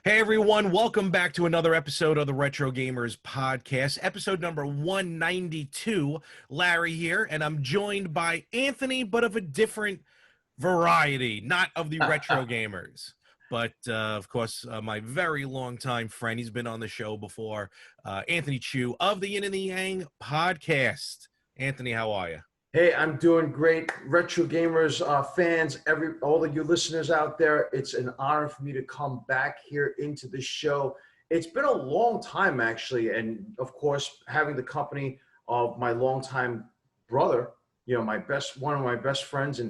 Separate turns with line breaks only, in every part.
Hey everyone, welcome back to another episode of the Retro Gamers Podcast, episode number 192. Larry here, and I'm joined by Anthony, but of a different variety, not of the Retro Gamers. But of course, my very long-time friend, he's been on the show before, Anthony Chu of the Yin and the Yang Podcast. Anthony, how are you?
Hey, I'm doing great. Retro Gamers fans, all of you listeners out there, it's an honor for me to come back here into the show. It's been a long time, actually, and of course, having the company of my longtime brother, one of my best friends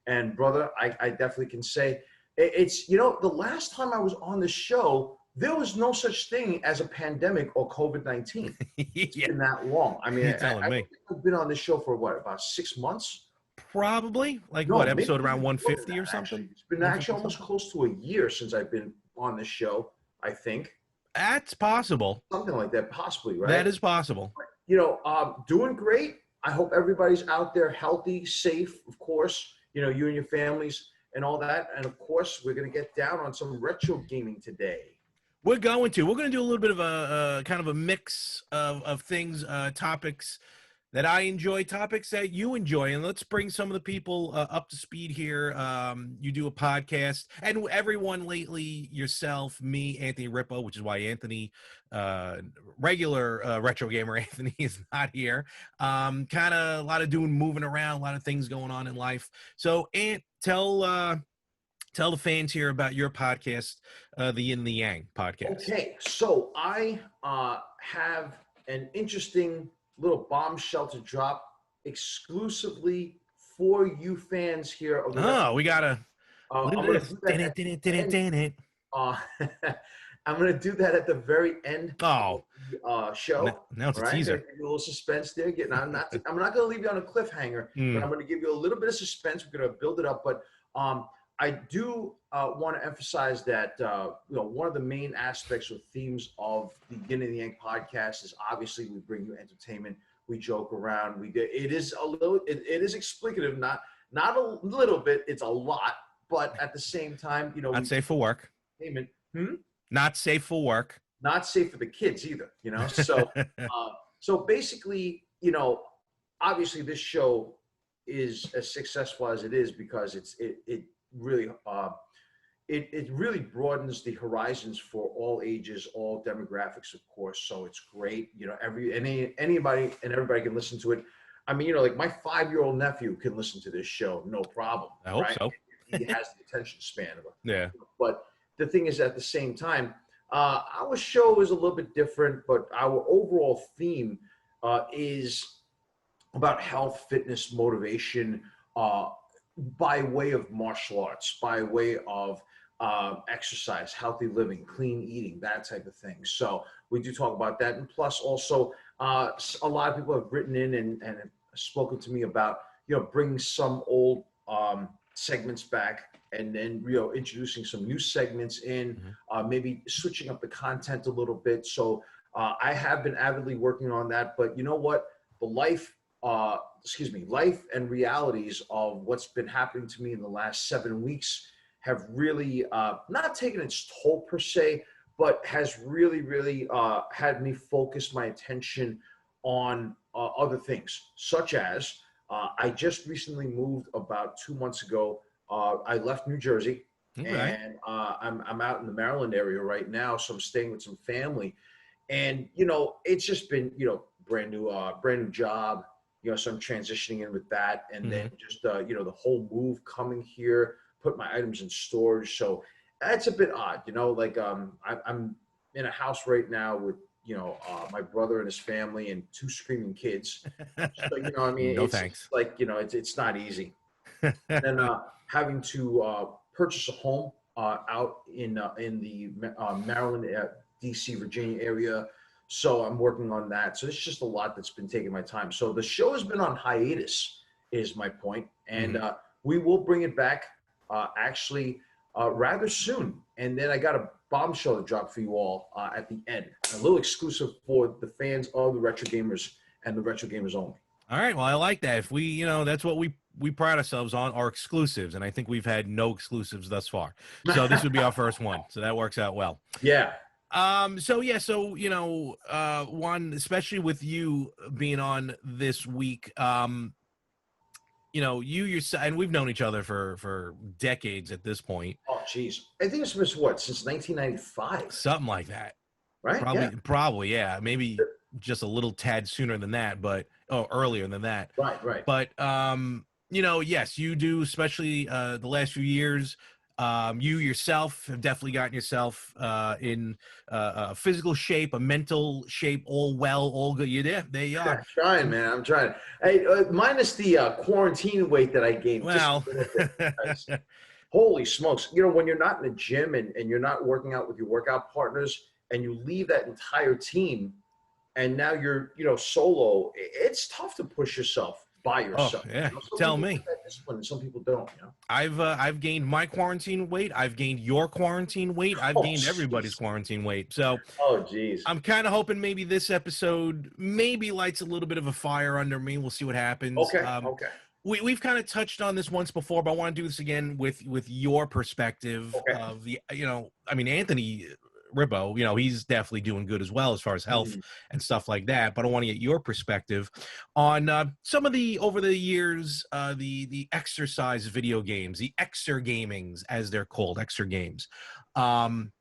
and brother, I definitely can say it's the last time I was on the show, there was no such thing as a pandemic or COVID-19. It's been that long. I mean, I've been on this show for about 6 months?
Probably. Episode around 150 or something?
Actually. It's been actually almost close to a year since I've been on this show, I think.
That's possible.
Something like that, possibly, right?
That is possible.
Doing great. I hope everybody's out there healthy, safe, of course, you and your families and all that. And of course, we're going to get down on some retro gaming today.
We're going to do a little bit of a kind of a mix of things, topics that I enjoy, topics that you enjoy, and let's bring some of the people up to speed here. You do a podcast, and everyone lately, yourself, me, Anthony Rippo, which is why Anthony, regular retro gamer Anthony, is not here. Kind of a lot of moving around, a lot of things going on in life. So, Ant, tell the fans here about your podcast, the Yin and the Yang podcast.
Okay, so I have an interesting little bombshell to drop exclusively for you fans here.
We gotta.
I'm going to do that at the very end of the show.
Now it's a teaser.
A little suspense there. I'm not going to leave you on a cliffhanger, but I'm going to give you a little bit of suspense. We're going to build it up, but I do want to emphasize that one of the main aspects or themes of the Yin and the Yang podcast is obviously we bring you entertainment, we joke around, it is explicative, not a little bit, it's a lot, but at the same time,
not safe for work. Not safe for work.
Not safe for the kids either, So, so basically, obviously this show is as successful as it is because it really broadens the horizons for all ages, all demographics, of course. So it's great. Anybody and everybody can listen to it. I mean, like my 5-year-old nephew can listen to this show, no problem.
I hope so.
He has the attention span of it.
Yeah.
But the thing is, at the same time, our show is a little bit different, but our overall theme is about health, fitness, motivation, by way of martial arts, by way of exercise, healthy living, clean eating, that type of thing. So we do talk about that. And plus also, a lot of people have written in and spoken to me about, bringing some old segments back and then, introducing some new segments in, maybe switching up the content a little bit. So I have been avidly working on that, but you know what? The life and realities of what's been happening to me in the last 7 weeks have really not taken its toll per se, but has really had me focus my attention on other things, such as I just recently moved about 2 months ago. I left New Jersey, and I'm out in the Maryland area right now, so I'm staying with some family, and it's just been brand new job. So I'm transitioning in with that, and then just the whole move coming here, put my items in storage. So that's a bit odd, I'm in a house right now with my brother and his family and 2 screaming kids. So
No thanks.
It's not easy. And having to purchase a home out in the Maryland, DC, Virginia area. So I'm working on that. So it's just a lot that's been taking my time. So the show has been on hiatus, is my point. And we will bring it back actually rather soon. And then I got a bombshell to drop for you all at the end. A little exclusive for the fans of the Retro Gamers and the Retro Gamers only.
All right. Well, I like that. If we, that's what we we pride ourselves on are exclusives, and I think we've had no exclusives thus far. So this would be our first one. So that works out well.
Yeah.
So yeah, so one, especially with you being on this week, you yourself, and we've known each other for decades at this point.
Oh, geez. I think it's been what, since 1995,
Something like that.
right? Yeah.
Probably, yeah. Maybe just a little tad sooner than that, but earlier than that.
Right, right.
But yes, you do, especially the last few years. You yourself have definitely gotten yourself in a physical shape, a mental shape, all well, all good. You there you are.
I'm trying, man. I'm trying. Hey, minus the quarantine weight that I gained.
Well,
Just a little bit, guys. Holy smokes. When you're not in a gym and you're not working out with your workout partners and you leave that entire team and now you're, solo, it's tough to push yourself by yourself.
Oh, yeah.
Some
Tell
people
me.
have that discipline and some people don't,
I've gained my quarantine weight. I've gained your quarantine weight. I've gained everybody's quarantine weight. So,
oh, geez.
I'm kind of hoping maybe this episode maybe lights a little bit of a fire under me. We'll see what happens.
Okay. Okay.
We've kind of touched on this once before, but I want to do this again with your perspective of the, Anthony Ribbo, he's definitely doing good as well as far as health and stuff like that. But I want to get your perspective on some of the, over the years, the exercise video games, the exergamings as they're called, exergames. And,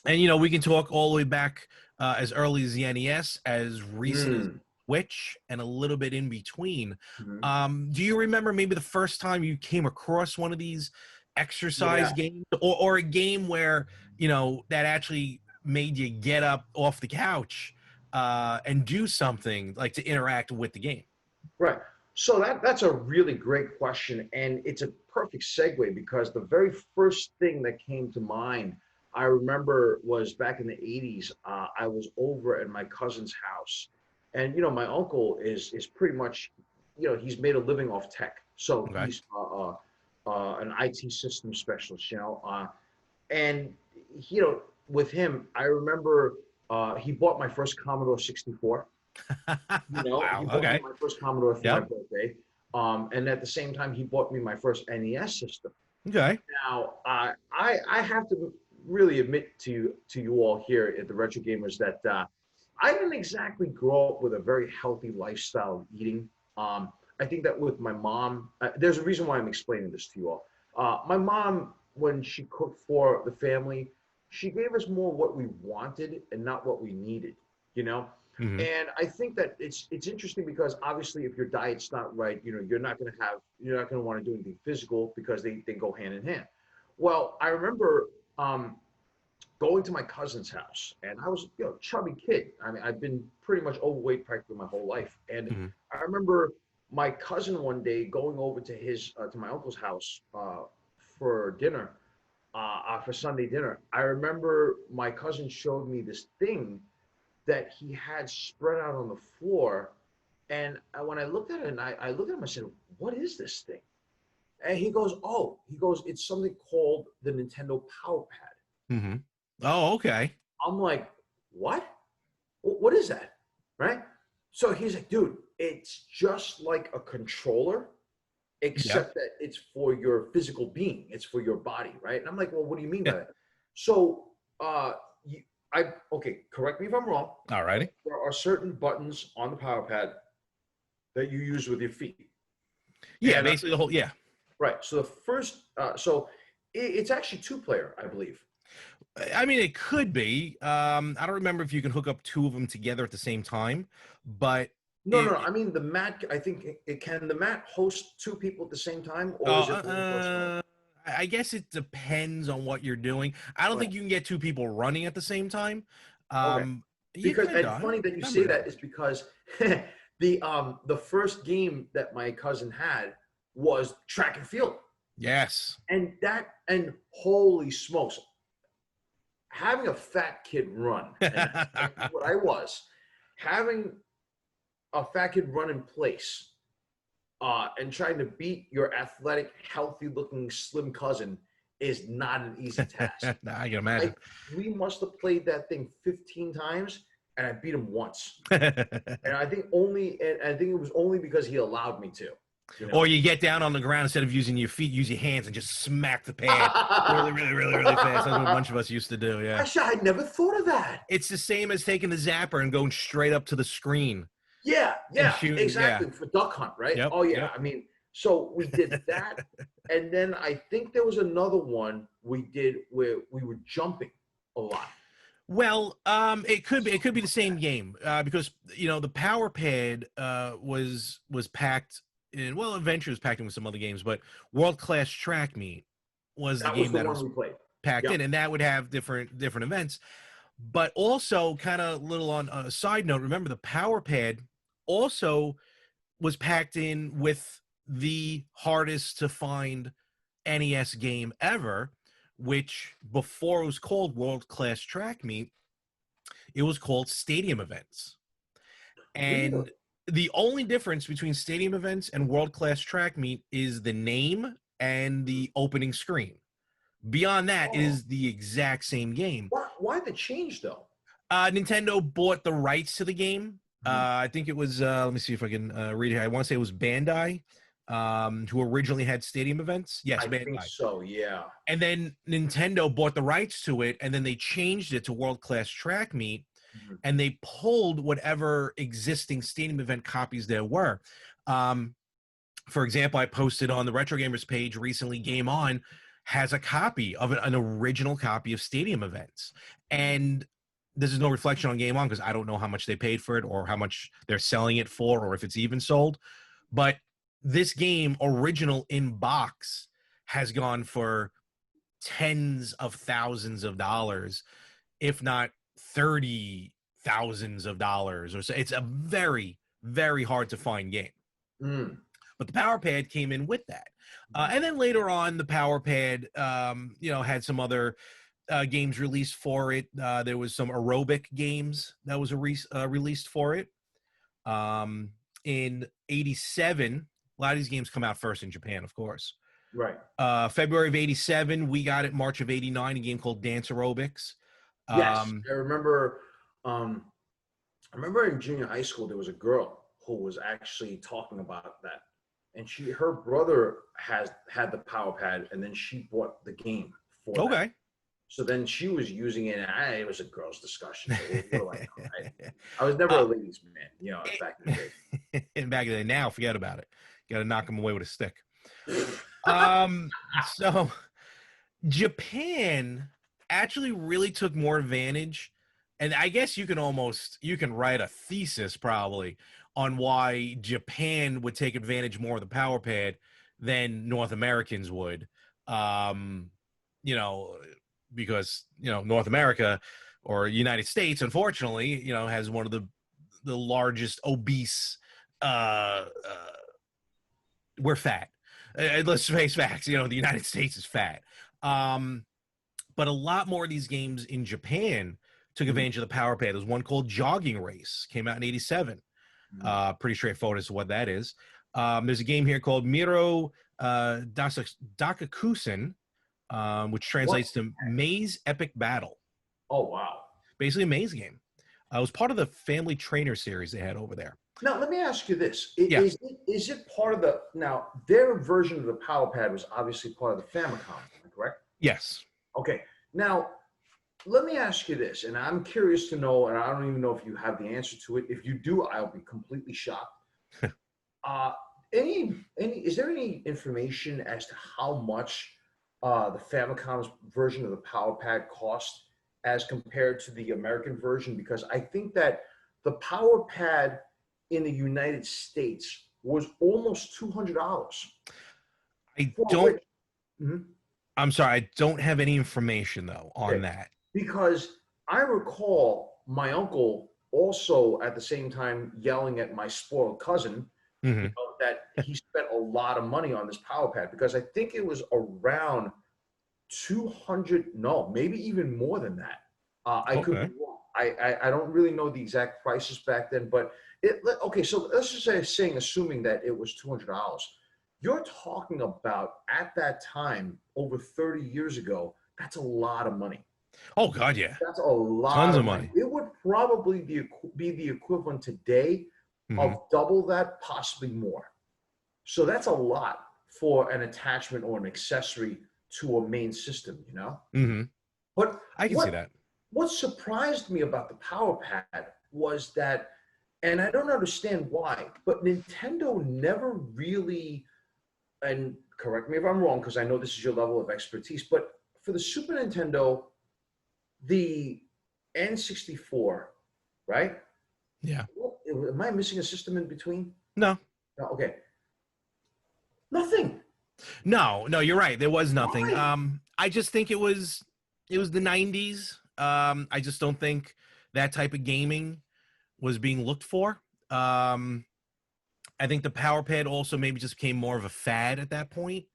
we can talk all the way back as early as the NES, as recent as Switch, and a little bit in between. Do you remember maybe the first time you came across one of these exercise games, or a game where, that actually made you get up off the couch and do something like to interact with the game?
Right. So that's a really great question. And it's a perfect segue because the very first thing that came to mind, I remember, was back in the 80s. I was over at my cousin's house. And, my uncle is pretty much, he's made a living off tech. So he's an IT system specialist, and, with him, I remember he bought my first Commodore 64.
Wow,
he bought me my first Commodore for my birthday. And at the same time, he bought me my first NES system.
Okay.
Now, I have to really admit to you all here at the Retro Gamers that I didn't exactly grow up with a very healthy lifestyle of eating. I think that with my mom, there's a reason why I'm explaining this to you all. My mom, when she cooked for the family, she gave us more what we wanted and not what we needed, And I think that it's interesting because obviously if your diet's not right, you're not going to want to do anything physical because they go hand in hand. Well, I remember going to my cousin's house, and I was, chubby kid. I mean, I've been pretty much overweight practically my whole life. And I remember my cousin one day going over to to my uncle's house for dinner, for Sunday dinner. I remember my cousin showed me this thing that he had spread out on the floor. And when I looked at it, and I looked at him, I said, "What is this thing?" And he goes, "It's something called the Nintendo Power Pad."
Oh, okay.
I'm like, "What? What is that?" Right? So he's like, "Dude, it's just like a controller, except that it's for your physical being. It's for your body, right?" And I'm like, "Well, what do you mean by that?" So, okay, correct me if I'm wrong.
All righty.
There are certain buttons on the Power Pad that you use with your feet.
Yeah, basically the whole,
Right. So the first, it's actually two-player, I believe.
I mean, it could be. I don't remember if you can hook up two of them together at the same time, but
no. I mean, the mat. I think it can. The mat host two people at the same time, or is it one person?
I guess it depends on what you're doing. I don't think you can get two people running at the same time.
Okay. Because it's funny that you say that is because the first game that my cousin had was track and field.
Yes.
And holy smokes, having a fat kid run, and that's what I was, having a fat kid run in place and trying to beat your athletic, healthy-looking, slim cousin is not an easy task.
I can imagine.
We must have played that thing 15 times, and I beat him once. And I think it was only because he allowed me to. You
Or
know.
you get down on the ground instead of using your feet, use your hands and just smack the pad really, really, really, really fast. That's what a bunch of us used to do. Yeah.
Actually, I never thought of that.
It's the same as taking the zapper and going straight up to the screen
Yeah,
and
yeah,
shooting. Yeah.
exactly. For duck hunt, right?
Yep.
Oh yeah.
Yep.
I mean, so we did that, and then I think there was another one we did where we were jumping a lot.
Well, it could be the same game because the power pad was packed in. Well, eventually it was packed in with some other games, but World Class Track Meet was the
That was
game
the
that it
one
was
we played.
packed
Yeah.
in, and that would have different events. But also, kind of little on a side note, remember the power pad also was packed in with the hardest to find NES game ever, which before it was called World Class Track Meet, it was called Stadium Events.
Really?
And the only difference between Stadium Events and World Class Track Meet is the name and the opening screen. Beyond that, it
Oh,
is the exact same game.
why the change though?
Nintendo bought the rights to the game.
Mhm.
I think it was, let me see if I can read it. I want to say it was Bandai, who originally had Stadium Events. Yes,
I think
Bandai.
so. Yeah.
And then Nintendo bought the rights to it, and then they changed it to World Class Track Meet,
Mhm.
and they pulled whatever existing Stadium Event copies there were. Um, for example, I posted on the Retro Gamers page recently, Game On has a copy of an original copy of Stadium Events. And this is no reflection on Game On because I don't know how much they paid for it or how much they're selling it for or if it's even sold. But this game, original in box, has gone for tens of thousands of dollars, if not 30 thousands of dollars or so. It's a very, very hard to find game.
Mm.
But the power pad came in with that. And then later on, the power pad, had some other games released for it. There was some aerobic games that was released for it. In 87, a lot of these games come out first in Japan, of course.
Right.
February of 87, we got it. March of 89, a game called Dance Aerobics.
Yes,
Um,
I remember. Um, I remember in junior high school there was a girl who was actually talking about that, and her brother has had the power pad, and then she bought the game for that.
okay.
So then she was using it, and it was a girls' discussion. So what do I know? I was never a
uh,
ladies' man, back in the
and back then, now forget about it. Got to knock them away with a stick.
day.
So Japan actually really took more advantage, and I guess you can write a thesis probably on why Japan would take advantage more of the power pad than North Americans would. Um, you know, because North America or United States, unfortunately, has one of the largest obese. We're fat. Let's face facts. The United States is fat. Um, but a lot more of these games in Japan took
Mhm.
advantage of the power pad. There's one called Jogging Race, came out in 87.
Mhm.
Pretty straightforward as to what that is. There's a game here called Miro Dakakusen, which
What?
translates to Maze Epic Battle.
Oh wow.
Basically a maze game. It was part of the Family Trainer series they had over there.
Now let me ask you this:
Yeah.
is it part of the their version of the power pad was obviously part of the Famicom, am I correct?
Yes.
Okay. Now let me ask you this, and I'm curious to know, and I don't even know if you have the answer to it. If you do, I'll be completely shocked. Uh, is there any information as to how much the Famicom's version of the Power Pad cost as compared to the American version? Because I think that the Power Pad in the United States was almost $200.
I
For
don't
which, Mhm.
I'm sorry, I don't have any information though on
Okay,
that.
because I recall my uncle also at the same time yelling at my spoiled cousin,
Hmm.
that he spent a lot of money on this power pad because I think it was around 200, no, maybe even more than that. I could be
Okay.
wrong. I don't really know the exact prices back then, but okay. So let's just assuming that it was $200. You're talking about at that time, over 30 years ago. That's a lot of money.
Oh God, yeah.
That's a lot
Tons of
of money.
money.
It would probably be the equivalent today
Hmm.
of double that, possibly more. So that's a lot for an attachment or an accessory to a main system, you know?
Mm-hmm.
But
I can see
what
that.
what surprised me about the Power Pad was that, and I don't understand why, but Nintendo never really, and correct me if I'm wrong, because I know this is your level of expertise, but for the Super Nintendo, the N64, right?
Yeah.
Am I missing a system in between?
No.
No, okay. Nothing.
No, you're right. There was nothing.
Why?
I just think it was the 90s. I just don't think that type of gaming was being looked for. Um, I think the power pad also maybe just became more of a fad at that point.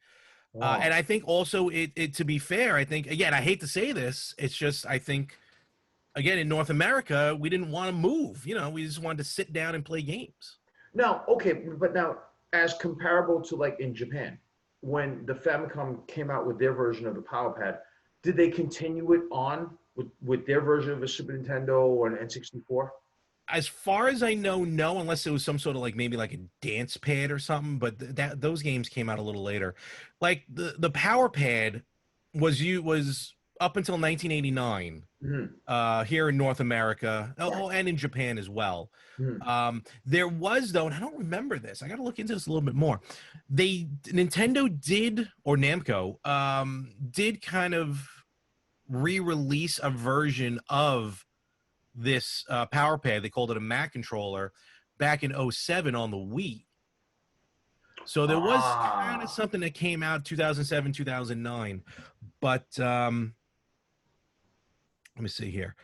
And
Oh.
I think also it to be fair, I think again, I hate to say this, it's just I think again in North America, we didn't want to move. We just wanted to sit down and play games.
Now, okay, but now as comparable to like in Japan, when the Famicom came out with their version of the Power Pad, did they continue it on with their version of a Super Nintendo or an N64?
As far as I know, no, unless it was some sort of like maybe like a dance pad or something. But that those games came out a little later. Like the Power Pad was up until 1989
Hmm.
here in North America,
Yeah.
and in Japan as well.
Hmm.
There was though, and I don't remember this. I got to look into this a little bit more. Nintendo did, or Namco did kind of re-release a version of this power pad. They called it a Mac controller back in '07 on the Wii. So there was kind of
Ah.
something that came out 2007, 2009. But let me see here.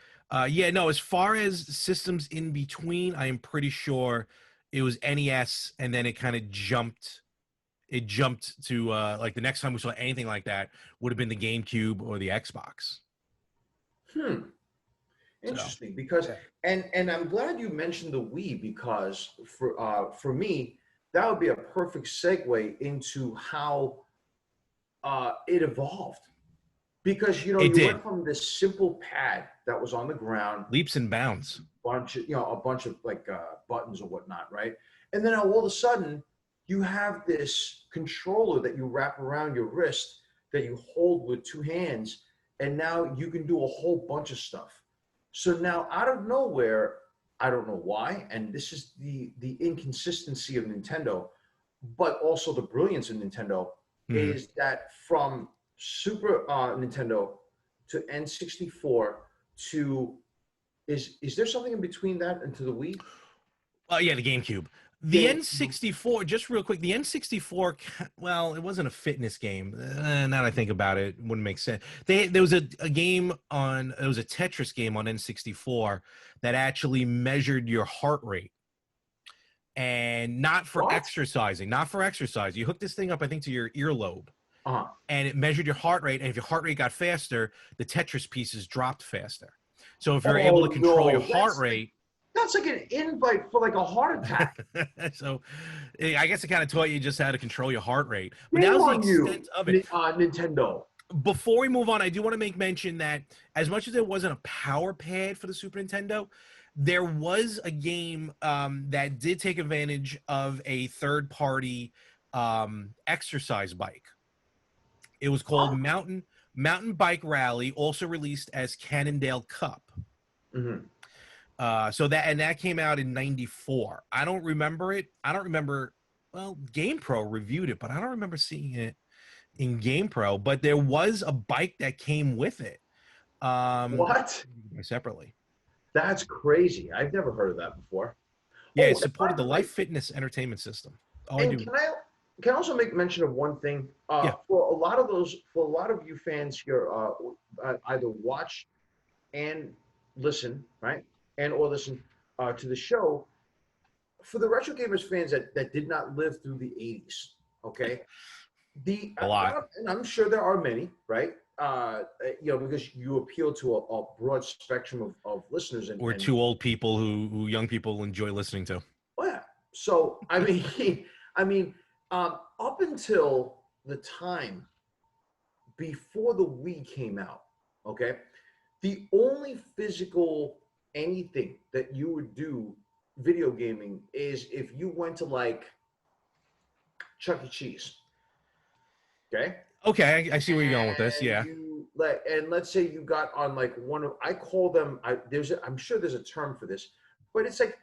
Yeah, no, as far as systems in between, I am pretty sure it was NES and then it kind of jumped. It jumped to like the next time we saw anything like that would have been the GameCube or the Xbox.
Hmm.
So,
Interesting, because
yeah.
and I'm glad you mentioned the Wii, because for me that would be a perfect segue into how it evolved, because
It
you went
did
from this simple pad that was on the ground,
leaps and bounds.
a bunch of like buttons or whatnot, right? And then all of a sudden you have this controller that you wrap around your wrist that you hold with two hands, and now you can do a whole bunch of stuff. So now out of nowhere, I don't know why, and this is the inconsistency of Nintendo, but also the brilliance of Nintendo,
Mhm.
is that from Super Nintendo to N64 to, is there something in between that and to the Wii?
Yeah, the GameCube. The
Game.
N64, just real quick, the N64, well, it wasn't a fitness game. Now that I think about it, it wouldn't make sense. There was a game on, it was a Tetris game on N64 that actually measured your heart rate, and not for
What?
exercising, not for exercise. You hook this thing up, I think, to your earlobe,
Uh-huh.
and it measured your heart rate. And if your heart rate got faster, the Tetris pieces dropped faster. So if you're able to
Oh
control your
no,
heart rate,
that's like an invite for like a heart attack.
so I guess it kind of taught you just how to control your heart rate. But that
Shame
was the
on you,
extent of it.
Nintendo.
Before we move on, I do want to make mention that as much as there wasn't a power pad for the Super Nintendo, there was a game that did take advantage of a third party exercise bike. It was called
Huh?
Mountain Bike Rally, also released as Cannondale Cup.
Hmm.
So that came out in '94. I don't remember it. I don't remember. Well, GamePro reviewed it, but I don't remember seeing it in GamePro. But there was a bike that came with it,
What?
separately.
That's crazy. I've never heard of that before.
Yeah,
Oh,
it
and by
supported the
the way,
Life Fitness Entertainment System. Oh, I
and
do.
can I also make mention of one thing?
Yeah.
For a lot of you fans here, either watch and listen, right, and or listen to the show. For the retro gamers fans that did not live through the 80s, okay,
A lot.
and I'm sure there are many, right? Because you appeal to a broad spectrum of listeners,
We're
and
two old people who young people enjoy listening to.
oh yeah. So I mean, I mean, up until the time before the Wii came out, okay, the only physical anything that you would do video gaming is if you went to like Chuck E. Cheese. Okay.
Okay, I see where you're going with this.
And
Yeah.
let's say you got on like one of, I call them, I'm sure there's a term for this, but it's like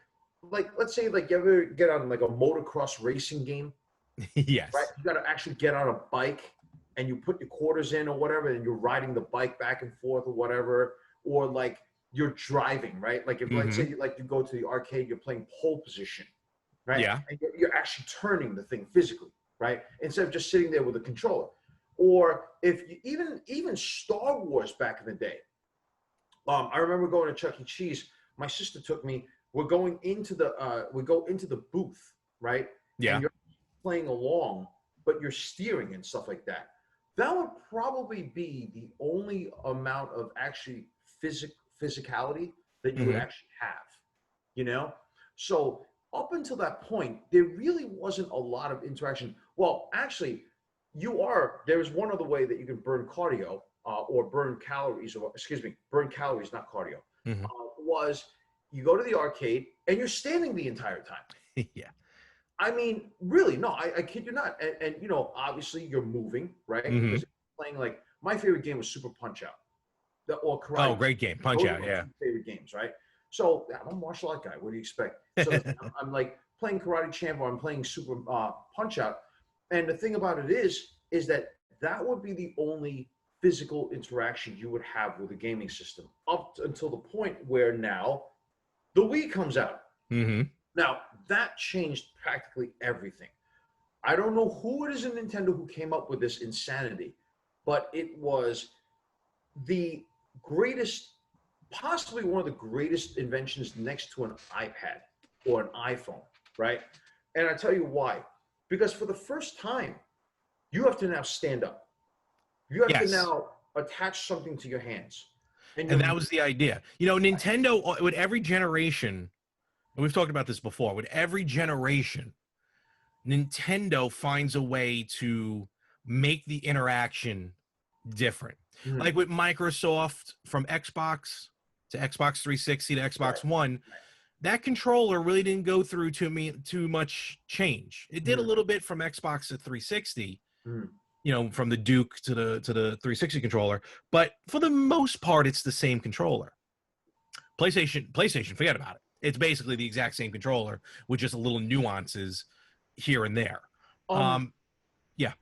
let's say like you ever get on like a motocross racing game, right?
Yes.
You got to actually get on a bike and you put your quarters in or whatever, and you're riding the bike back and forth or whatever, or like you're driving, right? Like if let's say you go to the arcade, you're playing pole position, right?
Yeah.
And you're actually turning the thing physically, right? Instead of just sitting there with a controller. Or if you even Star Wars back in the day. I remember going to Chuck E. Cheese. My sister took me. We go into the booth, right?
Yeah.
And you're playing along, but you're steering and stuff like that. That would probably be the only amount of actually physicality that you would actually have, you know? So up until that point, there really wasn't a lot of interaction. Well, actually, there's one other way that you can burn cardio or burn calories, burn calories, not cardio, was you go to the arcade and you're standing the entire time.
Yeah.
I mean, really, no, I kid you not. And you know, obviously you're moving, right? Because playing like my favorite game was Super Punch Out. Or Karate.
Oh, great game. Punch Out, yeah.
Favorite games, right? So I'm a martial art guy. What do you expect? So I'm like playing Karate Champ or I'm playing Super Punch Out. And the thing about it is that would be the only physical interaction you would have with a gaming system up until the point where now the Wii comes out. Now, that changed practically everything. I don't know who it is in Nintendo who came up with this insanity, but it was the greatest, possibly one of the greatest inventions next to an iPad or an iPhone, right? And I tell you why. Because for the first time, you have to now stand up. You have to now attach something to your hands.
And that was the idea. You know, Nintendo, with every generation, and we've talked about this before, with every generation, Nintendo finds a way to make the interaction different. Like with Microsoft, from Xbox to Xbox 360 to Xbox One, that controller really didn't go through too much change. It did a little bit from Xbox to 360, you know, from the Duke to the 360 controller, but for the most part, it's the same controller. PlayStation, forget about it. It's basically the exact same controller with just a little nuances here and there. Yeah.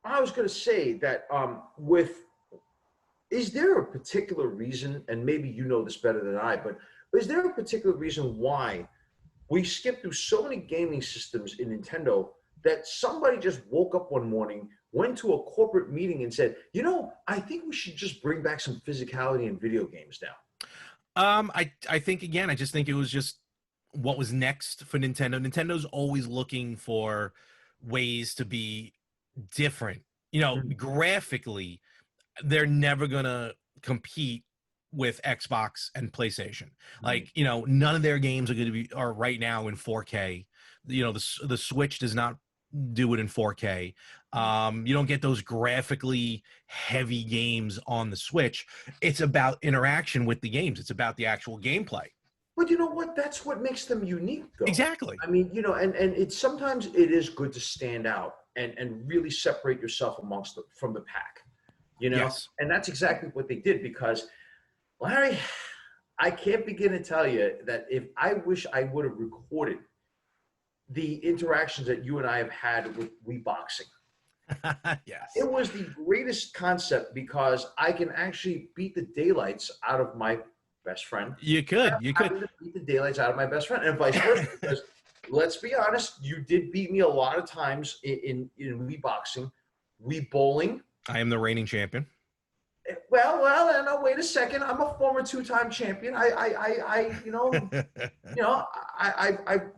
I was going to say that is there a particular reason, and maybe you know this better than I, but is there a particular reason why we skip through so many gaming systems in Nintendo that somebody just woke up one morning, went to a corporate meeting and said, you know, I think we should just bring back some physicality in video games now?
I think, again, I just think it was just what was next for Nintendo. Nintendo's always looking for ways to be different. You know, graphically, they're never gonna compete with Xbox and PlayStation. Like, you know, none of their games are right now in 4K. You know, the Switch does not do it in 4K. You don't get those graphically heavy games on the Switch. It's about interaction with the games. It's about the actual gameplay.
But you know what? That's what makes them unique, though.
Exactly.
I mean, you know, and it's sometimes it is good to stand out and really separate yourself from the pack, you know?
Yes.
And that's exactly what they did, because, Larry, I can't begin to tell you that if I wish I would have recorded the interactions that you and I have had with Wii Boxing.
Yes.
It was the greatest concept because I can actually beat the daylights out of my best friend.
You could
beat the daylights out of my best friend, and vice versa. Because let's be honest, you did beat me a lot of times in Wii Boxing, Wii Bowling. I
am the reigning champion.
Well, no, wait a second. I'm a former two-time champion. I've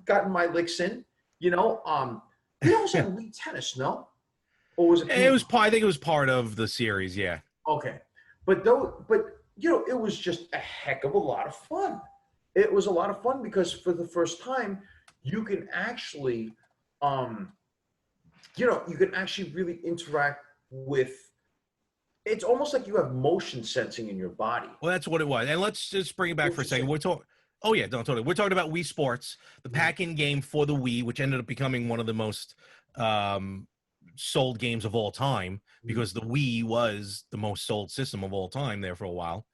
gotten my licks in. You know, we also had Wii Tennis, no? Or was it?
It was. I think it was part of the series. Yeah.
Okay, but you know, it was just a heck of a lot of fun. It was a lot of fun because for the first time, you can actually, you can actually really interact with. It's almost like you have motion sensing in your body.
Well, that's what it was. And let's just bring it back for a second. We're talking. Oh yeah, don't totally. We're talking about Wii Sports, the pack-in game for the Wii, which ended up becoming one of the most sold games of all time, because the Wii was the most sold system of all time there for a while.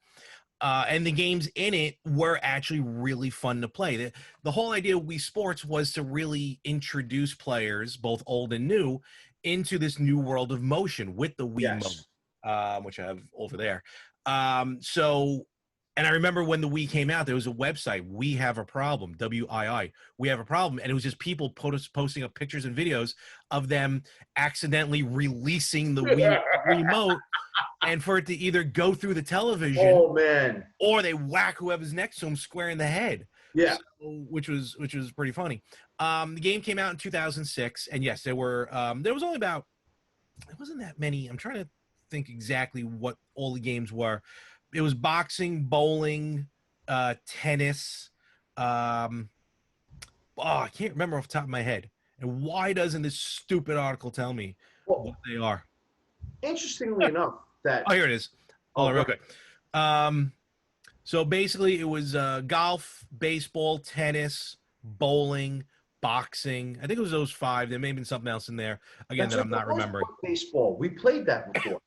And the games in it were actually really fun to play. The whole idea of Wii Sports was to really introduce players, both old and new, into this new world of motion with the Wii
Yes.
mode, which I have over there. So, and I remember when the Wii came out, there was a website, We Have a Problem, WII, We Have a Problem. And it was just people posting up pictures and videos of them accidentally releasing the Wii remote, and for it to either go through the television,
Oh man,
or they whack whoever's next to them square in the head.
yeah.
So, which was pretty funny. The game came out in 2006, and yes, there was only about, it wasn't that many. I'm trying to think exactly what all the games were. It was boxing, bowling, tennis. I can't remember off the top of my head. And why doesn't this stupid article tell me
Well,
what they are?
interestingly enough, that
Oh, here it is. Hold on, real quick. So basically, it was golf, baseball, tennis, bowling, boxing. I think it was those five. There may have been something else in there again that I'm not remembering.
Baseball. We played that before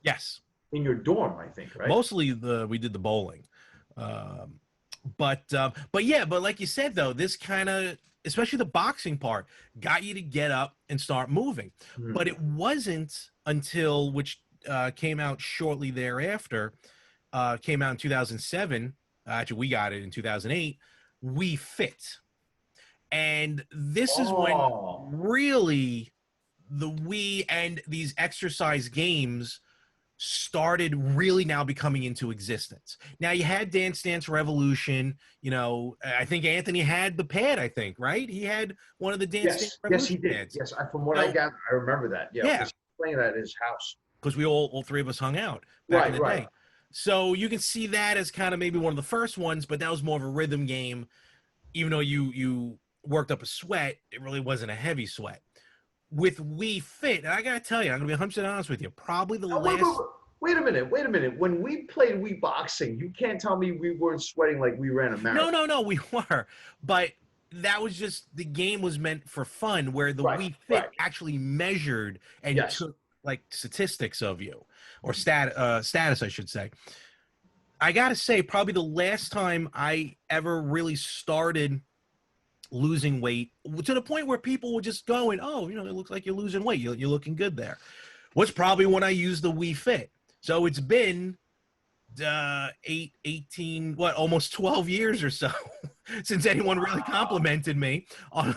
Yes,
in your dorm, I think, right?
mostly we did the bowling, but yeah, but like you said though, this kind of, especially the boxing part, got you to get up and start moving. But it wasn't until, which came out shortly thereafter, came out in 2007. Actually, we got it in 2008. Wii Fit, and this is when really the Wii and these exercise games started really now becoming into existence. Now you had Dance Dance Revolution. You know, I think Anthony had the pad. I think, right? He had one of the Dance Dance Revolution
yes, he did.
pads.
Yes, from what I got, I remember that. Yeah,
Yeah.
because he was playing that at his house.
Because we all three of us hung out back in the day. So you can see that as kind of maybe one of the first ones, but that was more of a rhythm game. Even though you worked up a sweat, it really wasn't a heavy sweat. With Wii Fit, and I gotta tell you, I'm gonna be 100% honest with you. Probably the last.
Wait a minute. When we played Wii boxing, you can't tell me we weren't sweating like we ran a marathon.
No, we were, but that was just, the game was meant for fun, where the Wii Fit actually measured and took like statistics of you, or status, I should say. I gotta say, probably the last time I ever really started losing weight, to the point where people would just go and, oh, you know, it looks like you're losing weight, you're looking good there, was probably when I used the Wii Fit. So it's been 18, almost 12 years or so since anyone really complimented me on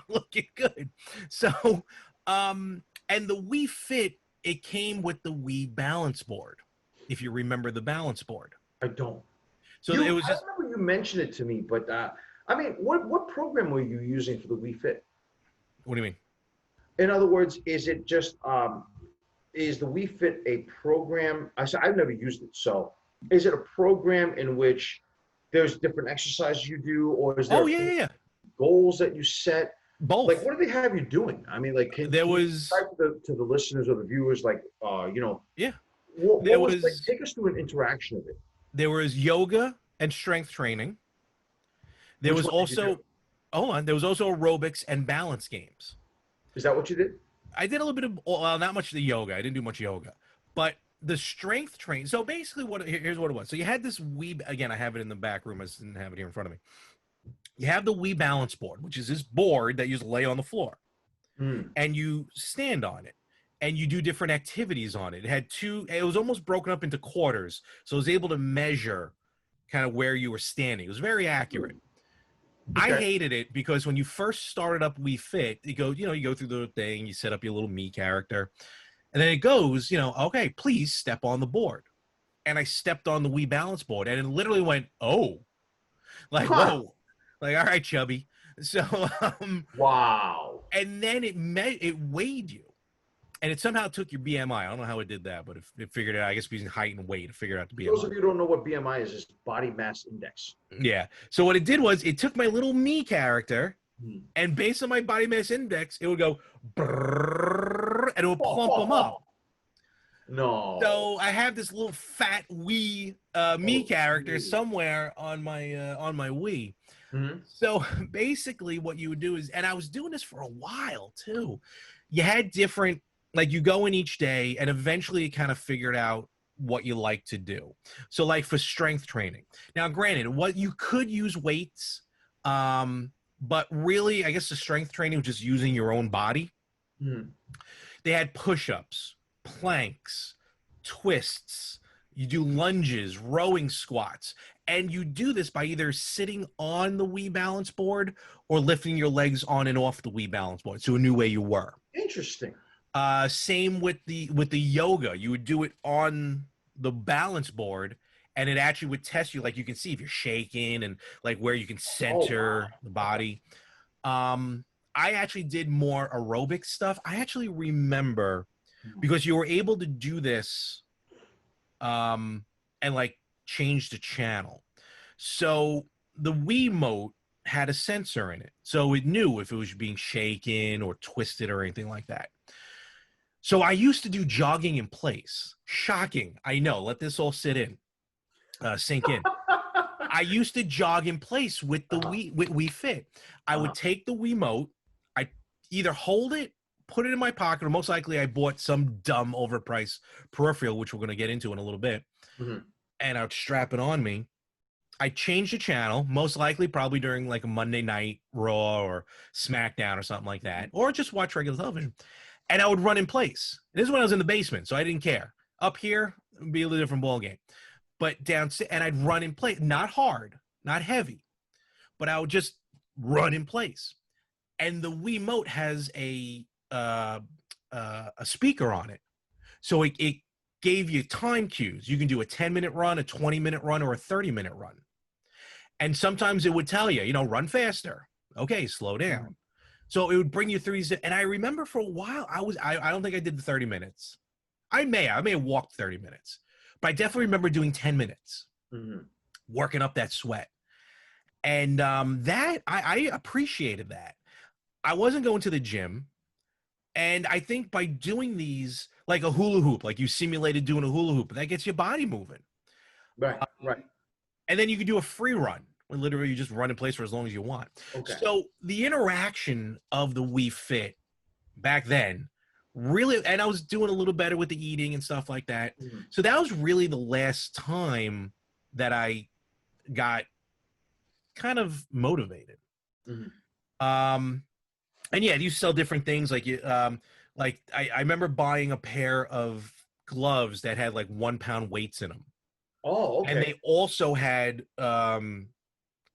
looking good. So, and the Wii Fit, it came with the Wii balance board, if you remember the balance board.
I don't.
So it was just,
I remember you mentioned it to me, but I mean, what program were you using for the Wii Fit?
What do you mean?
In other words, is it just is the Wii Fit a program? I've never used it, so is it a program in which there's different exercises you do, or is there goals that you set?
Both.
Like, what do they have you doing? I mean, like,
can you
describe to the listeners or the viewers, like, you know, take us through an interaction of it.
There was yoga and strength training. There was also, there was also aerobics and balance games.
Is that what you did?
I did a little bit of, well, not much of the yoga. I didn't do much yoga, but the strength training. So basically, here's what it was. So you had this Wii, again, I have it in the back room. I just didn't have it here in front of me. You have the Wii balance board, which is this board that you just lay on the floor, and you stand on it, and you do different activities on it. It had it was almost broken up into quarters, so it was able to measure kind of where you were standing. It was very accurate. Okay. I hated it because when you first started up Wii Fit, you go through the thing, you set up your little me character, and then it goes, okay, please step on the board. And I stepped on the Wii balance board, and it literally went, oh, like, whoa, like, all right, chubby. So,
wow.
And then it weighed you, and it somehow took your BMI. I don't know how it did that, but it figured it out. I guess using height and weight, it figured out the BMI.
Those of you who don't know what BMI is body mass index.
Yeah. So what it did was it took my little me character, and based on my body mass index, it would go brrr, and it would plump them up.
No.
So I have this little fat Wii me character somewhere on my Wii.
Mhm.
So basically what you would do is, and I was doing this for a while too. You had different, like you go in each day and eventually you kind of figured out what you like to do. So like for strength training. Now, granted, what you could use weights, but really, I guess the strength training was just using your own body.
Mhm.
They had push-ups, planks, twists. You do lunges, rowing squats, and you do this by either sitting on the Wii balance board or lifting your legs on and off the Wii balance board. So a new way you were.
Interesting.
Same with the yoga. You would do it on the balance board, and it actually would test you. Like you can see if you're shaking and like where you can
Oh, wow.
center the
Okay.
body. Um, I actually did more aerobic stuff. I actually remember
Mhm.
because you were able to do this and like change the channel. So the Wiimote had a sensor in it. So it knew if it was being shaken or twisted or anything like that. So I used to do jogging in place. Shocking. I know. Let this all sit in, sink in. I used to jog in place with the
Uh-huh.
Wii Fit. I would
Uh-huh.
take the Wiimote, I either hold it, put it in my pocket, or most likely I bought some dumb overpriced peripheral, which we're going to get into in a little bit,
Mhm.
and I'd strap it on me. I changed the channel, most likely probably during like a Monday night Raw or SmackDown or something like that, or just watch regular television. And I would run in place. And this is when I was in the basement, so I didn't care. Up here, it would be a little different ball game. But downstairs, and I'd run in place, not hard, not heavy, but I would just run in place. And the Wiimote has a speaker on it, so it gave you time cues. You can do a 10-minute run, a 20-minute run, or a 30-minute run. And sometimes it would tell you, run faster. Okay, slow
Mhm.
down. So it would bring you through these. And I remember for a while, I don't think I did the 30 minutes. I may have walked 30 minutes, but I definitely remember doing 10 minutes,
Mhm.
working up that sweat. And that I appreciated that. I wasn't going to the gym. And I think by doing these, like a hula hoop, like you simulated doing a hula hoop, that gets your body moving.
Right. Right.
And then you can do a free run when literally you just run in place for as long as you want.
Okay.
So the interaction of the Wii Fit back then really, and I was doing a little better with the eating and stuff like that.
Mhm.
So that was really the last time that I got kind of motivated.
Mhm.
Um, and yeah, you sell different things like I remember buying a pair of gloves that had like 1 pound weights in them.
Oh,
And
okay.
they also had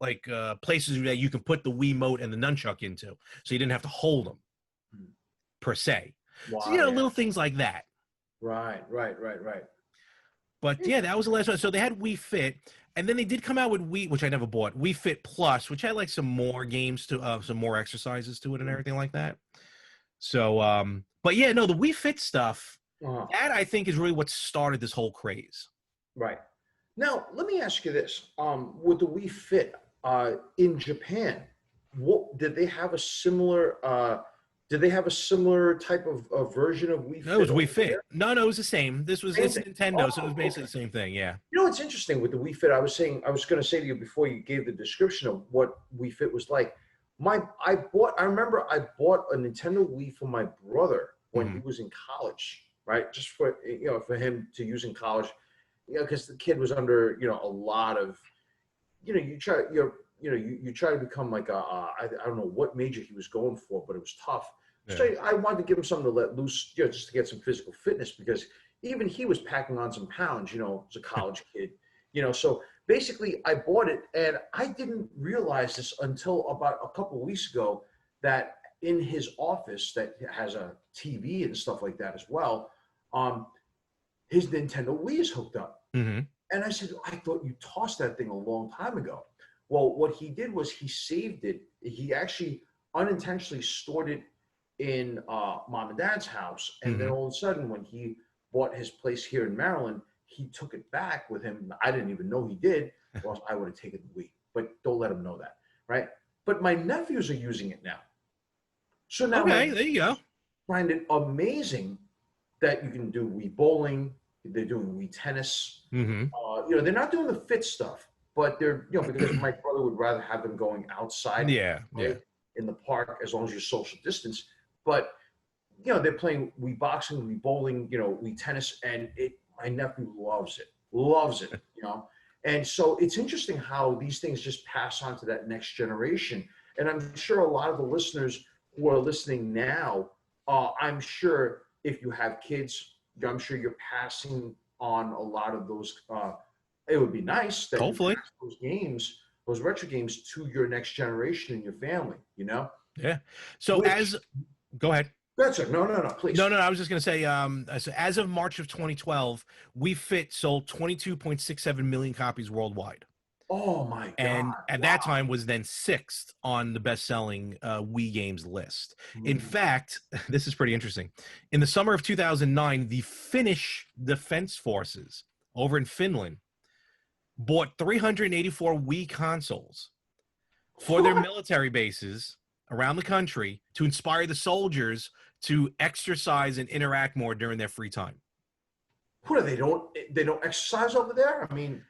like places that you can put the Wiimote and the nunchuck into, so you didn't have to hold them
Mhm.
per se. So
Wow. Yeah.
little things like that.
Right. Right. Right. Right.
But yeah, that was the last one. So they had Wii Fit, and then they did come out with Wii, which I never bought. Wii Fit Plus, which had like some more games to, some more exercises to it, and
Mhm.
everything like that. So, but yeah, no, the Wii Fit stuff,
Uh-huh.
that I think is really what started this whole craze.
Right. Now, let me ask you this. With the Wii Fit, in Japan, what did they have a similar type of version of Wii
No, it
Fit
was Wii
over
Fit.
there?
No, it was the same.
Same
It's
thing.
Nintendo, so it was
Oh,
basically
okay.
the same thing. Yeah.
You know what's interesting with the Wii Fit? I was going to say to you before you gave the description of what Wii Fit was like. I remember I bought a Nintendo Wii for my brother when he
Hmm.
was in college, right? Just for for him to use in college, because the kid was under a lot of you try to become like I don't know what major he was going for, but it was tough. So
Yeah.
I wanted to give him something to let loose, just to get some physical fitness because even he was packing on some pounds, as a college kid, So basically, I bought it, and I didn't realize this until about a couple of weeks ago that in his office that has a TV and stuff like that as well, um, his Nintendo Wii is hooked up.
Hmm.
And I said, I thought you tossed that thing a long time ago. Well, what he did was he saved it. He actually unintentionally stored it in mom and dad's house. And then
Hmm.
all of a sudden, when he bought his place here in Maryland, he took it back with him. I didn't even know he did, or else I would have taken the Wii. But don't let him know that, right? But my nephews are using it now. So now my
Okay, there you go.
find it amazing that you can do Wii bowling. They're doing Wii tennis.
Hmm.
They're not doing the fit stuff. but they're, because my brother would rather have them going outside,
Yeah, yeah.
right, in the park, as long as you're social distance. But they're playing Wii boxing, Wii bowling, Wii tennis, and my nephew loves it. And so it's interesting how these things just pass on to that next generation. And I'm sure a lot of the listeners who are listening now, I'm sure if you have kids, I'm sure you're passing on a lot of those. It would be nice that you
Hopefully.
pass those games, those retro games, to your next generation and your family.
Yeah. So
Which
go ahead.
that's it. No, please.
No. I was just going to say, so as of March of 2012, We Fit sold 22.67 million copies worldwide.
Oh my
And
God!
at that time was then sixth on the best-selling Wii games list. In fact, this is pretty interesting. In the summer of 2009, the Finnish Defense Forces over in Finland bought 384 Wii consoles for their military bases around the country to inspire the soldiers to exercise and interact more during their free time.
What, they don't exercise over there? I mean,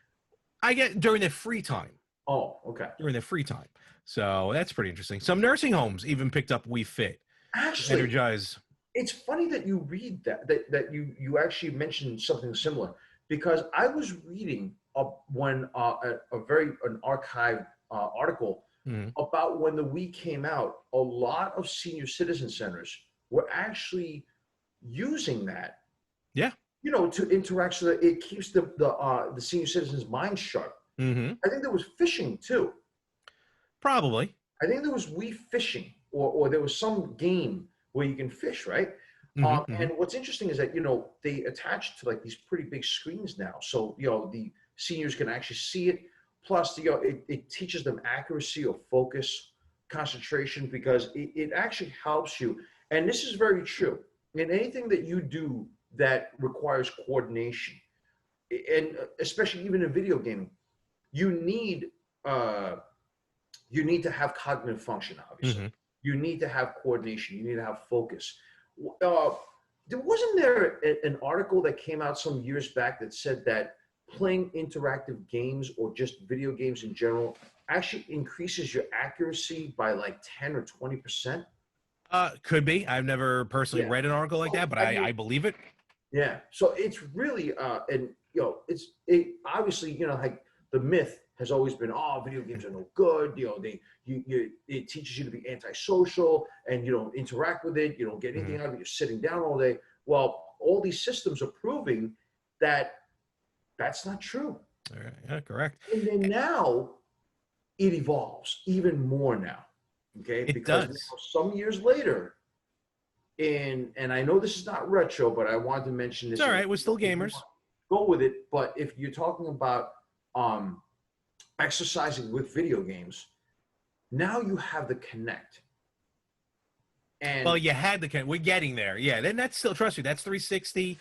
I get during their free time.
oh, okay.
During their free time. So that's pretty interesting. Some nursing homes even picked up Wii Fit.
Actually,
Energize.
it's funny that you read that you actually mentioned something similar, because I was reading when an archived article about when the Wii came out. A lot of senior citizen centers were actually using that.
Yeah.
To interact, so that it keeps the senior citizens' minds sharp.
Mm-hmm.
I think there was fishing too.
Probably.
I think there was Wii fishing, or there was some game where you can fish, right? And what's interesting is that they attach to like these pretty big screens now, so the seniors can actually see it. Plus, it teaches them accuracy or focus, concentration, because it actually helps you. And this is very true in anything that you do that requires coordination, and especially even in video gaming, you need to have cognitive function. Obviously, you need to have coordination. You need to have focus. Wasn't there an article that came out some years back that said that playing interactive games, or just video games in general, actually increases your accuracy by like 10 or 20%?
Could be. I've never personally read an article like that, but I believe it.
Yeah. So it's really and obviously, like the myth has always been, oh, video games are no good. It teaches you to be antisocial, and you don't interact with it. You don't get anything out of it. You're sitting down all day. Well, all these systems are proving that that's not true.
All right. Yeah, correct.
And then now it evolves even more now. Okay.
It
because
does.
Some years later, and I know this is not retro, but I wanted to mention this.
It's all right. We're still gamers.
Go with it. But if you're talking about exercising with video games, now you have the Kinect. And
well, you had the Kinect. We're getting there. Yeah. Then that's still, trust me, that's 360.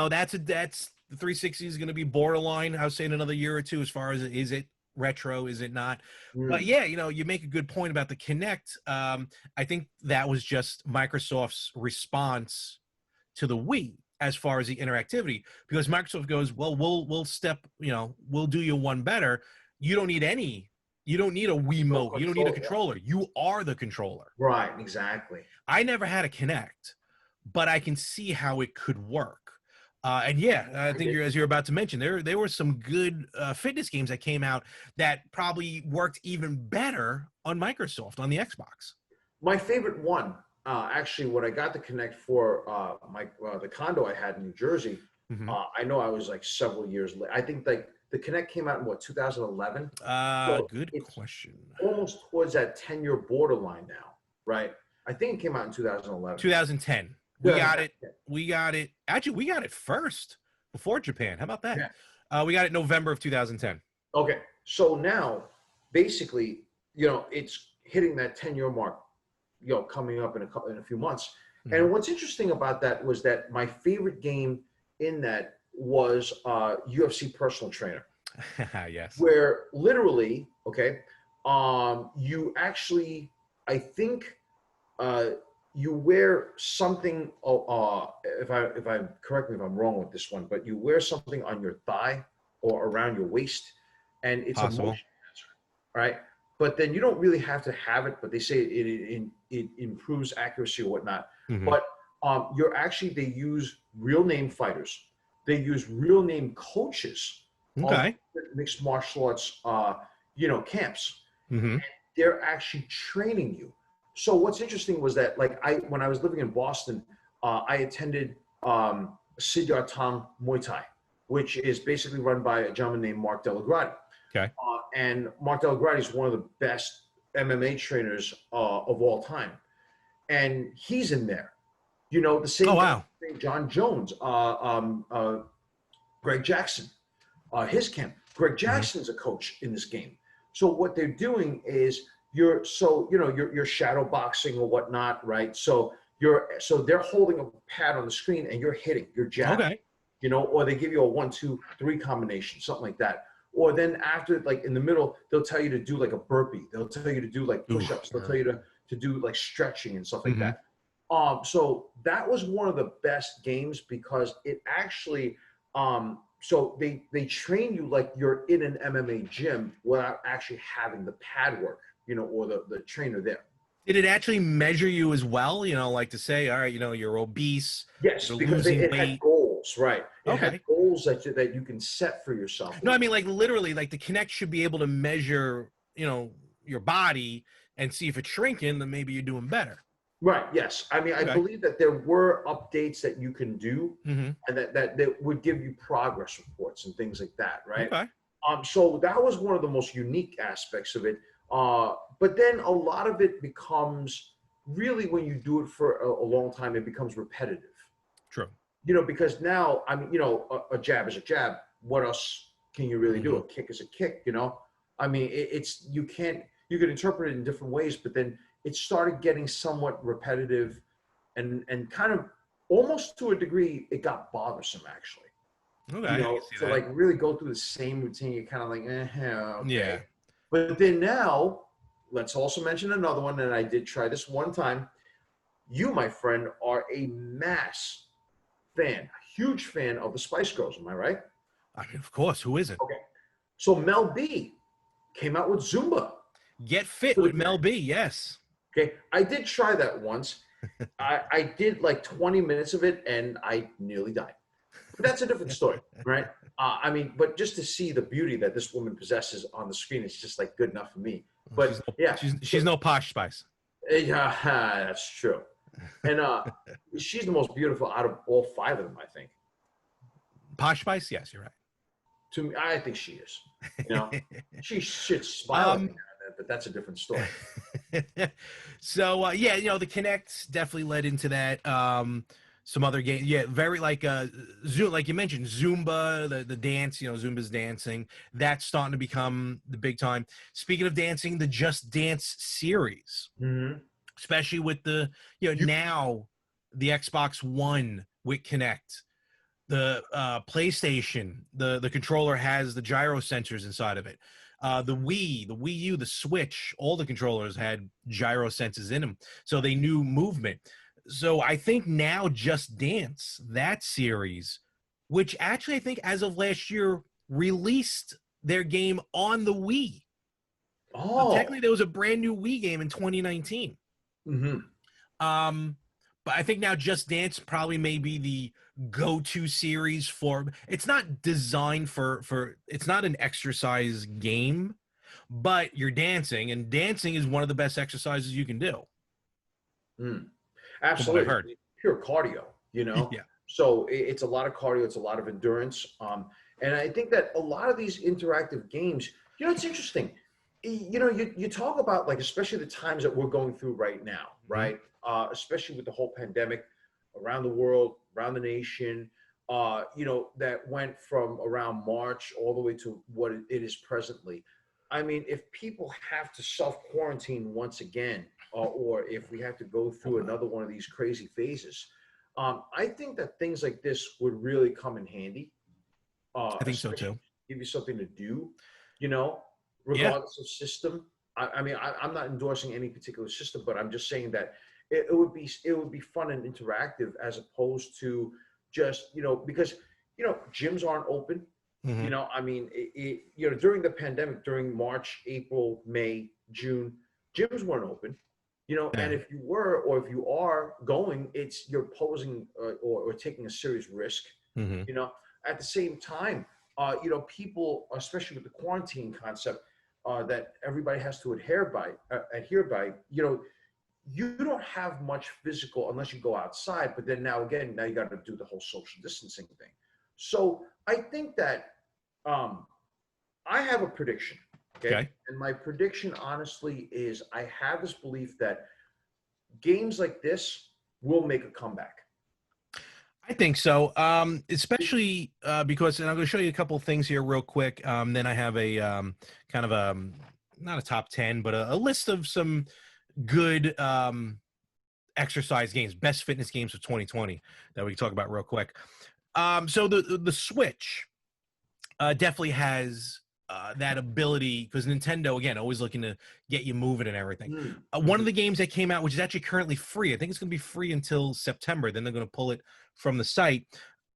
That's the 360 is going to be borderline, I would say, in another year or two, as far as is it retro, is it not? But yeah, you make a good point about the Kinect. I think that was just Microsoft's response to the Wii as far as the interactivity, because Microsoft goes, well, we'll do you one better. You don't need a Wiimote. You don't need a controller. You are the controller.
Right, exactly.
I never had a Kinect, but I can see how it could work. And yeah, I think as you're about to mention, there were some good fitness games that came out that probably worked even better on Microsoft, on the Xbox.
My favorite one, actually, what I got the Kinect for the condo I had in New Jersey, I know I was like several years late. I think like the Kinect came out in 2011?
Good question.
Almost towards that 10-year borderline now, right? I think it came out in 2011.
2010. We got it. Actually, we got it first before Japan. How about that?
Yeah.
We got it November of 2010.
Okay. So now, basically, it's hitting that 10-year mark, coming up in a few months. And what's interesting about that was that my favorite game in that was UFC Personal Trainer.
Yes.
Where literally, you actually, I think, you wear something. If I correct me if I'm wrong with this one, but you wear something on your thigh or around your waist, and it's a
Possible.
motion sensor, right? But then you don't really have to have it, but they say it improves accuracy or whatnot.
Hmm.
But they use real name fighters. They use real name coaches of
Okay.
mixed martial arts, camps.
Hmm.
They're actually training you. So what's interesting was that, like, when I was living in Boston, I attended Siddhar Tang Muay Thai, which is basically run by a gentleman named Mark Delagrati.
Okay.
And Mark Delagrati is one of the best MMA trainers of all time, and he's in there. The
Oh
same guy,
wow.
John Jones, Greg Jackson, his camp. Greg
Hmm.
Jackson's a coach in this game. So what they're doing is you're shadow boxing or whatnot, right? So they're holding a pad on the screen and you're hitting, you're jabbing,
Okay.
or they give you a 1-2-3 combination, something like that. Or then after, like in the middle, they'll tell you to do like a burpee. They'll tell you to do like
Ooh.
push-ups. They'll tell you to do like stretching and stuff like
Hmm.
that. So that was one of the best games because it actually, so they train you like you're in an MMA gym without actually having the pad work, or the trainer there.
Did it actually measure you as well? Like to say, all right, you're obese,
Yes,
you're
because
losing
it had
weight.
goals, right? It had
Okay.
goals that you can set for yourself.
No, I mean like literally, like the Kinect should be able to measure, your body and see if it's shrinking, then maybe you're doing better.
Right. Yes. I mean, I
Okay.
believe that there were updates that you can do,
Hmm.
and that would give you progress reports and things like that, right?
Okay.
So that was one of the most unique aspects of it. But then a lot of it becomes really, when you do it for a long time, it becomes repetitive.
True.
Because now, I mean, a jab is a jab. What else can you really do?
Hmm.
A kick is a kick. I mean, you can interpret it in different ways, but then it started getting somewhat repetitive, and kind of, almost to a degree, it got bothersome actually.
Okay. I can see
To
that.
like really go through the same routine, you're kind of like, okay.
Yeah.
But then now, let's also mention another one, and I did try this one time. You, my friend, are a huge fan of the Spice Girls, am I right?
I mean, of course, who isn't?
Okay. So Mel B came out with Zumba
Get fit
for the
with Mel
Kinect.
B. Yes.
Okay. I did try that once. I did like 20 minutes of it and I nearly died. But that's a different story, right? I mean, but just to see the beauty that this woman possesses on the screen is just like good enough for me.
She's
But
no,
yeah,
she's no Posh Spice.
yeah, that's true. And she's the most beautiful out of all five of them, I think.
Posh Spice. Yes, you're
To me, I think she is. You know,
right.
she should smile at me
um.
now and then, but that's a different story.
So yeah, the Kinect definitely led into that. Some other game, yeah, very like Zoom, like you mentioned, Zumba, the dance, Zumba's dancing. That's starting to become the big time. Speaking of dancing, the Just Dance series,
Mm-hmm.
especially with the
You,
now the Xbox One with Kinect, the PlayStation, the controller has the gyro sensors inside of it. The Wii U, the Switch, all the controllers had gyro sensors in them, so they knew movement. So I think now Just Dance, that series, which actually I think as of last year released their game on the Wii. So
oh,
technically there was a brand new Wii game in 2019.
mm-hmm.
Um, but I think now Just Dance probably may be the go-to series for. It's not designed for. It's not an exercise game, but you're dancing, and dancing is one of the best exercises you can do,
Mm.
from what I've
Absolutely.
heard.
Pure cardio.
Yeah.
So it's a lot of cardio, it's a lot of endurance. And I think that a lot of these interactive games, it's interesting. You talk about, like, especially the times that we're going through right now,
Mhm.
right? Especially with the whole pandemic around the world, around the nation, that went from around March all the way to what it is presently. I mean, if people have to self quarantine once again, or if we have to go through another one of these crazy phases, I think that things like this would really come in handy,
I think so
especially
too.
to give you something to do, you know,
Yeah.
regardless of system. I mean, I'm not endorsing any particular system, but I'm just saying that it would be fun and interactive, as opposed to just, because gyms aren't open.
Mm-hmm.
I mean, during the pandemic, during March, April, May, June, gyms weren't open.
Yeah.
And if you were, or if you are going, you're posing or taking a serious risk.
Mm-hmm.
You know, at the same time, people, especially with the quarantine concept, that everybody has to adhere by. You don't have much physical unless you go outside. But then now you got to do the whole social distancing thing. So I think that I have a prediction. Okay.
Okay.
And my prediction, honestly, is I have this belief that games like this will make a comeback.
I think so. Especially because, and I'm going to show you a couple of things here real quick. Then I have a kind of a not a top 10, but a list of some good exercise games, best fitness games of 2020 that we can talk about real quick. So the Switch definitely has that ability because Nintendo, again, always looking to get you moving and everything. One of the games that came out, which is actually currently free, I think it's going to be free until September. Then they're going to pull it from the site.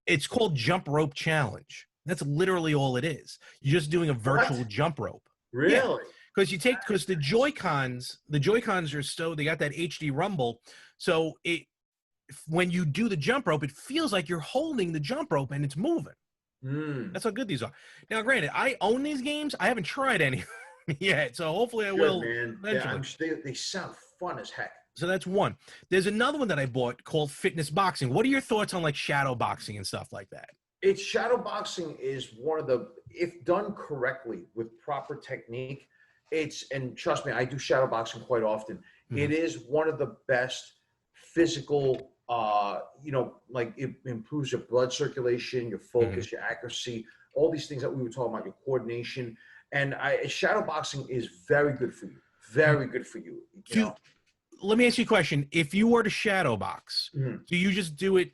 It's called Jump Rope Challenge. That's literally all it is. You're just doing a virtual jump rope.
Really?
Yeah. Because the Joy-Cons are they got that HD rumble. So when you do the jump rope, it feels like you're holding the jump rope and it's moving. That's how good these are. Now, granted, I own these games. I haven't tried any yet, so hopefully I will.
Man.
Eventually.
Yeah, they sound fun as heck.
So that's one. There's another one that I bought called Fitness Boxing. What are your thoughts on like shadow boxing and stuff like that?
Shadow boxing is one of the, if done correctly with proper technique, and trust me, I do shadow boxing quite often. It is one of the best physical, like it improves your blood circulation, your focus, your accuracy, all these things that we were talking about, your coordination. And shadow boxing is very good for you. Very good for you.
Let me ask you a question. If you were to shadow box, do you just do it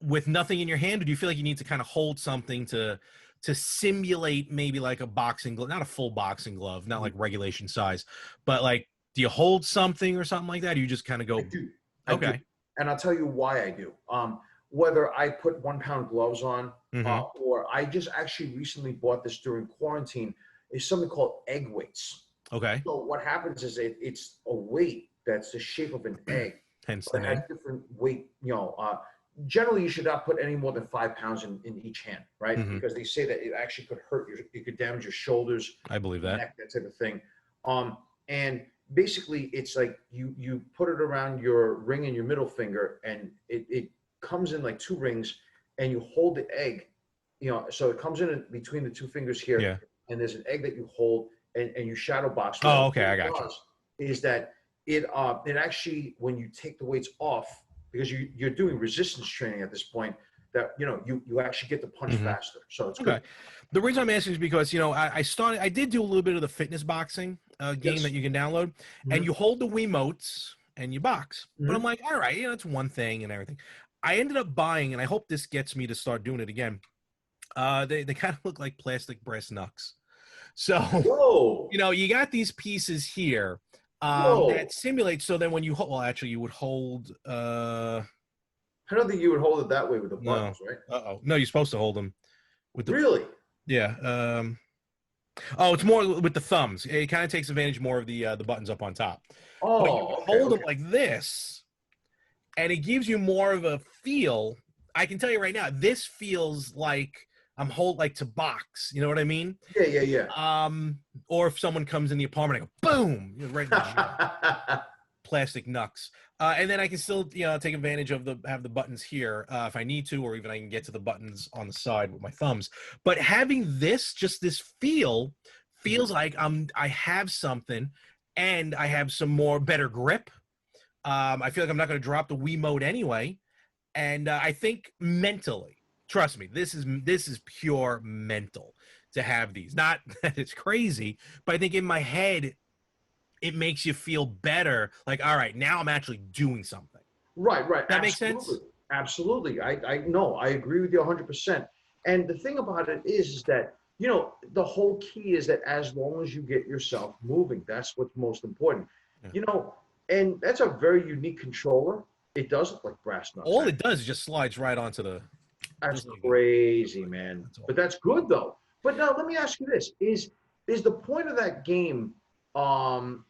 with nothing in your hand, or do you feel like you need to kind of hold something to simulate maybe like a boxing glove, not a full boxing glove, not like regulation size, but like, do you hold something or something like that? Or you just kind of go,
I do. And I'll tell you why I do. Whether I put 1 pound gloves on, or I just actually recently bought this during quarantine, is something called egg weights.
Okay.
So what happens is it's a weight that's the shape of an egg.
Hence
the name. It has different weight, generally you should not put any more than 5 pounds in each hand, right? Because they say that it actually could it could damage your shoulders.
I believe that.
Neck, that type of thing. And basically it's like you put it around your ring and your middle finger, and it comes in like 2 rings, and you hold the egg, so it comes in between the 2 fingers here, and there's an egg that you hold, and you shadow box.
Oh, okay, I got you.
Is that it actually, when you take the weights off, because you're doing resistance training at this point, that you actually get the punch faster. So it's good.
The reason I'm asking is because I did do a little bit of the fitness boxing game that you can download, and you hold the Wiimotes and you box. But I'm like, all right, it's one thing and everything. I ended up buying, and I hope this gets me to start doing it again. They kind of look like plastic breast knucks. So you got these pieces here that simulate. So then when you hold, well, actually you would hold. I
don't think you would hold it that way with the buttons, right?
No, you're supposed to hold them with the.
Really?
Yeah. It's more with the thumbs. It kind of takes advantage more of the buttons up on top.
Oh,
but you hold them like this, and it gives you more of a feel. I can tell you right now, this feels like I'm like to box. You know what I mean?
Yeah.
Or if someone comes in the apartment, I go boom, right in the plastic knucks. And then I can still, take advantage of have the buttons here if I need to, or even I can get to the buttons on the side with my thumbs. But having this feels like I have something, and I have some better grip. I feel like I'm not going to drop the Wiimote anyway, and I think mentally, trust me, this is pure mental to have these. Not that it's crazy, but I think in my head, it makes you feel better. Like, all right, now I'm actually doing something.
Right.
That makes sense?
Absolutely. I know. I agree with you 100%. And the thing about it is that, the whole key is that as long as you get yourself moving, that's what's most important. Yeah. And that's a very unique controller. It does look like brass knucks.
All it does is just slides right onto the
That's
Just like that.
crazy, man.
That's all.
But that's good though. But now let me ask you this: is the point of that game?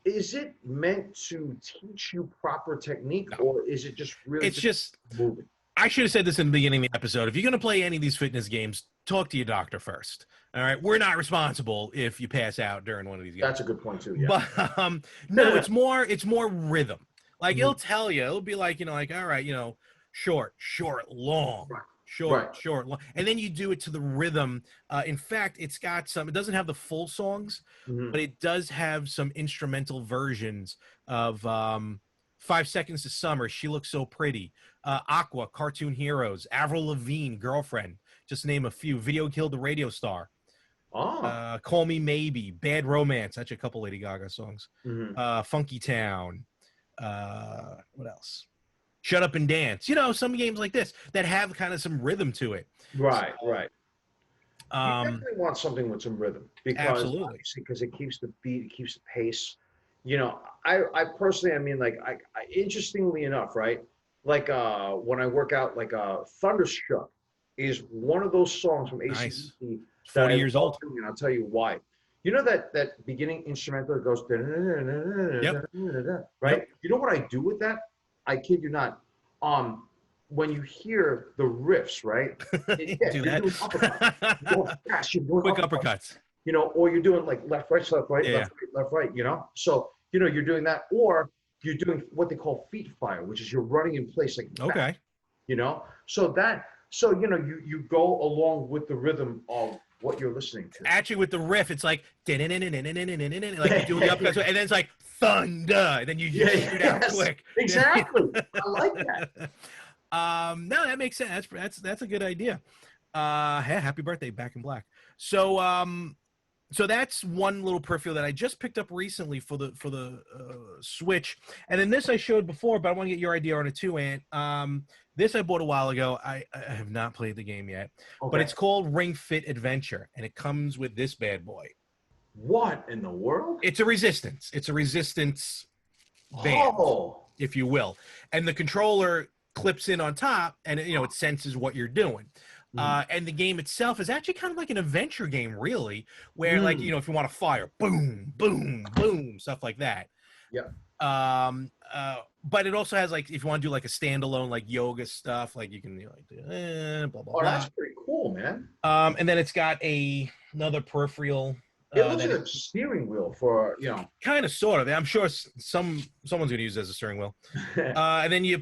Is it meant to teach you proper technique,
No,
or is it just really
it's
just
just.
moving?
I should have said this in the beginning of the episode. If you're going to play any of these fitness games, talk to your doctor first. All right, we're not responsible if you pass out during one of these games.
That's a good point too. Yeah.
But no, it's more rhythm. Like
Mhm.
it'll tell you, it'll be like like all right, short, short, long,
Right.
short,
Right.
short, long, and then you do it to the rhythm. In fact, it's got some. It doesn't have the full songs,
Mhm.
but it does have some instrumental versions of 5 Seconds to Summer. She Looks So Pretty. Aqua, Cartoon Heroes. Avril Lavigne, Girlfriend. Just to name a few. Video Killed the Radio Star.
Ah.
Call Me Maybe, Bad Romance. Actually, a couple Lady Gaga songs.
Mhm.
Funky Town. What else? Shut Up and Dance. Some games like this that have kind of some rhythm to it.
Right.
So,
Right. You
um,
definitely want something with some rhythm because
absolutely.
obviously because it keeps the beat, it keeps the pace. I personally, I mean, like, interestingly enough, right? Like, when I work out, like, Thunderstruck is one of those songs from
Nice.
AC/DC that
40
I
years
love
old.
doing, and I'll tell you why. You know that beginning instrumental that goes,
Yep.
right?
Yep.
You know what I do with that? I kid you not. Um, when you hear the riffs, right? Yeah,
Do
you're
that.
doing uppercuts. You're going fast. You're doing
Quick
uppercuts.
uppercuts.
Or you're doing like left, right, left, right,
Yeah.
left, right, left, right. So you're doing that, or you're doing what they call feet fire, which is you're running in place like fast.
Okay.
So you go along with the rhythm of what you're listening to.
Actually, with the riff, it's like like you're doing the uppercuts, and then it's like thunder, and then you
Yeah,
shoot out
yes,
quick.
exactly. I like that.
No, that makes sense. That's a good idea. Hey, happy birthday, Back in Black. So that's one little peripheral that I just picked up recently for the Switch, and then this I showed before, but I want to get your idea on it too, Ant. This I bought a while ago. I have not played the game yet, but
Okay.
it's called Ring Fit Adventure, and it comes with this bad boy.
What in the world?
It's a resistance. It's a resistance band,
Oh.
if you will, and the controller clips in on top, and it senses what you're doing.
Mm.
And the game itself is actually kind of like an adventure game, really, where like
Mm.
if you want to fire, boom, boom, boom, stuff like that.
Yeah.
But it also has like if you want to do like a standalone like yoga stuff, like you can like do, blah blah
Oh,
blah.
that's pretty cool, man.
And then it's got another peripheral.
It looks
That
like a steering wheel for.
kind of sort of. I'm sure someone's going to use it as a steering wheel. And then you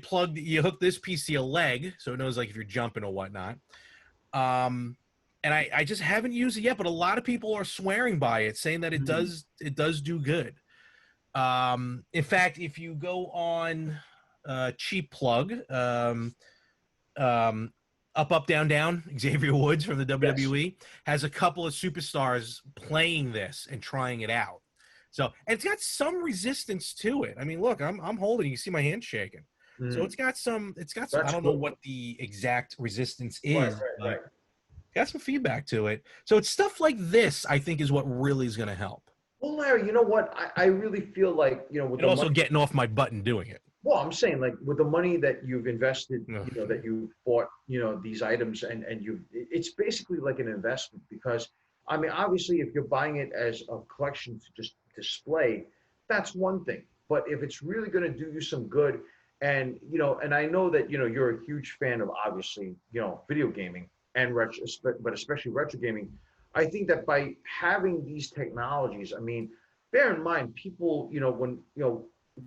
hook this piece to your leg, so it knows like if you're jumping or whatnot. And I just haven't used it yet, but a lot of people are swearing by it, saying that it does do good. In fact, if you go on Cheap Plug, Up Down Down, Xavier Woods from the WWE has a couple of superstars playing this and trying it out. So, and it's got some resistance to it. I mean, look, I'm holding. You can see my hand shaking. So it's got some.
That's
I don't know
cool.
what the exact resistance
Right,
is, but
right.
got some feedback to it. So it's stuff like this, I think, is what really is going to help.
Well, Larry, you know what? I really feel like, with
And
the
also
money.
getting off my butt and doing it.
Well, I'm saying like with the money that you've invested,
Ugh.
that you bought, these items and it's basically like an investment because I mean, obviously if you're buying it as a collection to just display, that's one thing. But if it's really going to do you some good and I know that, you're a huge fan of obviously, video gaming and retro, but especially retro gaming. I think that by having these technologies, I mean, bear in mind people, when,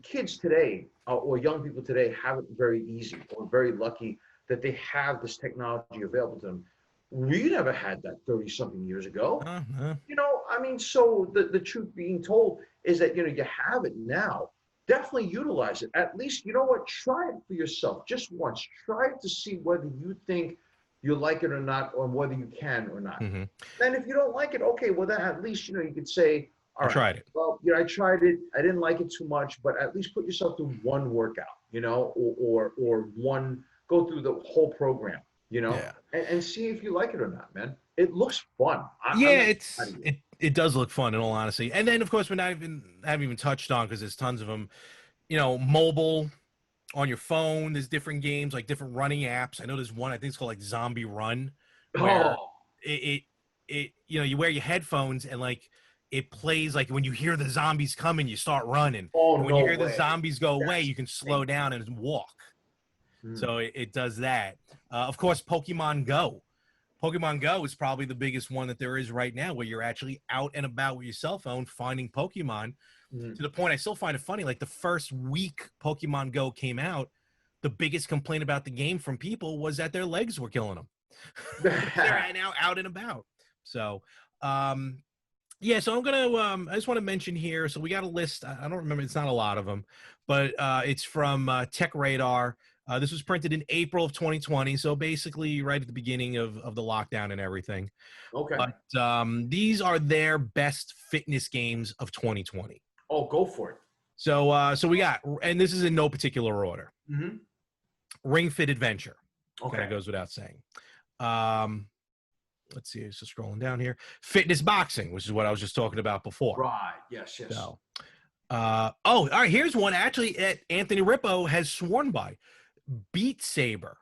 kids today or young people today have it very easy or very lucky that they have this technology available to them. We never had that 30 something years ago. I mean, so the truth being told is that, you have it now. Definitely utilize it. At least, you know what? Try it for yourself just once. Try it to see whether you think you like it or not, or whether you can or not.
Mm-hmm.
Then if you don't like it, okay, well then at least, you could say, all right.
Tried it.
Well, I tried it. I didn't like it too much, but at least put yourself through one workout, or one go through the whole program,
Yeah.
and see if you like it or not, man. It looks fun.
It does look fun in all honesty. And then of course haven't even touched on because there's tons of them, mobile. on your phone. There's different games, like different running apps. I know there's one, I think it's called like Zombie Run, where
Oh,
it, you wear your headphones and like it plays like when you hear the zombies coming, you start running.
oh,
And when you
no
hear the
way.
zombies go away,
That's
you can slow
insane.
down and walk.
Hmm.
So it does that. Of course, Pokemon Go. Pokemon Go is probably the biggest one that there is right now, where you're actually out and about with your cell phone finding Pokemon.
Hmm.
To the point, I still find it funny. Like the first week Pokemon Go came out, the biggest complaint about the game from people was that their legs were killing them. They're now out and about. So, yeah. So I'm gonna. I just want to mention here. So we got a list. I don't remember. It's not a lot of them, but it's from Tech Radar. This was printed in April of 2020, so basically right at the beginning of the lockdown and everything.
Okay.
But these are their best fitness games of 2020.
Oh, go for it.
So we got, and this is in no particular order.
Hmm.
Ring Fit Adventure. Kind
Okay.
of goes without saying. Let's see. So scrolling down here, Fitness Boxing, which is what I was just talking about before.
Right. Yes. Yes.
So, all right. Here's one actually. Anthony Rippo has sworn by. Beat Saber,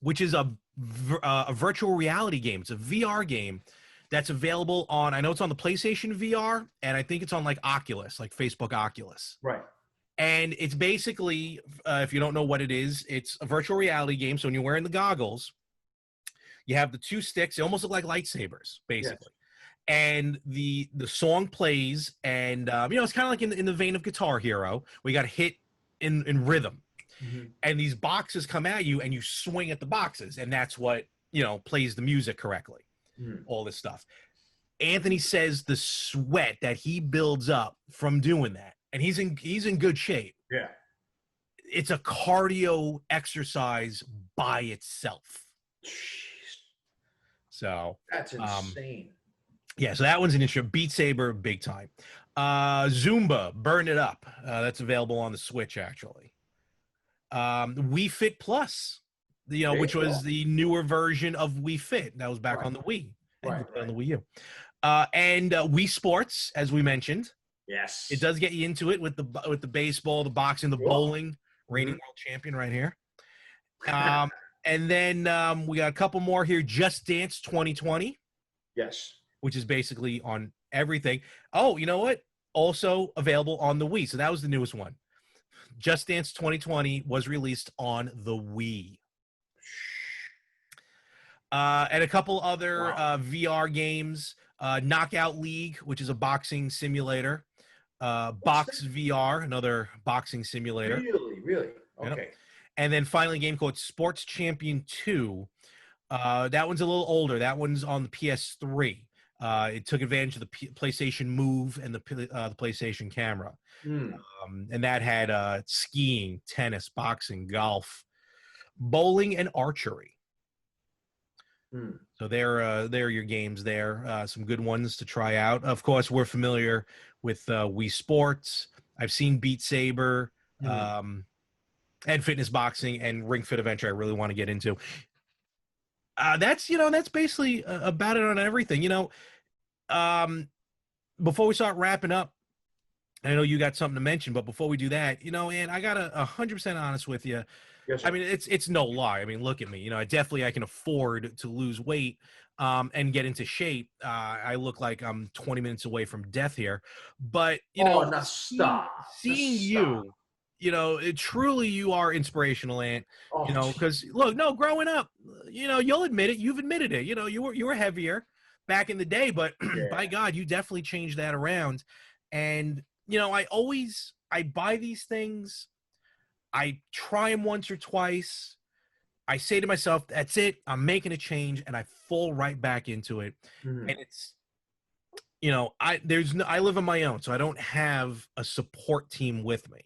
which is a virtual reality game. It's a VR game that's available on, I know it's on the PlayStation VR, and I think it's on like Oculus, like Facebook Oculus.
Right.
And it's basically, if you don't know what it is, it's a virtual reality game. So when you're wearing the goggles, you have the two sticks. They almost look like lightsabers, basically. Yes. And the song plays, and it's kind of like in the vein of Guitar Hero. We got hit in rhythm. Mm-hmm. And these boxes come at you and you swing at the boxes, and that's what plays the music correctly. All this stuff. Anthony says the sweat that he builds up from doing that, and he's in good shape.
Yeah,
it's a cardio exercise by itself.
Jeez.
So
that's insane.
Yeah, so that one's an intro. Beat Saber, big time. Zumba, Burn It Up. That's available on the Switch, actually. Wii Fit Plus, which was the newer version of Wii Fit. That was back on the Wii.
Right.
On the Wii U. And Wii Sports, as we mentioned.
Yes.
It does get you into it with the baseball, the boxing, the bowling. Reigning world champion right here. And then we got a couple more here. Just Dance 2020.
Yes.
Which is basically on everything. Oh, you know what? Also available on the Wii. So that was the newest one. Just Dance 2020 was released on the Wii. And a couple other VR games. Knockout League, which is a boxing simulator. Box VR, another boxing simulator.
Really? Okay.
Yep. And then finally a game called Sports Champion 2. That one's a little older. That one's on the PS3. It took advantage of the PlayStation Move and the PlayStation Camera. And that had skiing, tennis, boxing, golf, bowling, and archery. So they're your games there. Some good ones to try out. Of course, we're familiar with Wii Sports. I've seen Beat Saber, and Fitness Boxing and Ring Fit Adventure. I really want to get into. That's basically about it on everything. Before we start wrapping up, I know you got something to mention, but before we do that, and I got 100% honest with you.
Yes,
I mean, it's no lie. I mean, look at me. I can afford to lose weight and get into shape. I look like I'm 20 minutes away from death here, but seeing you, truly you are inspirational, Ant. Because look, no, growing up, you'll admit it. You've admitted it. You were heavier back in the day, but by God, you definitely changed that around. And I buy these things. I try them once or twice. I say to myself, that's it. I'm making a change, and I fall right back into it. And it's, I live on my own, so I don't have a support team with me.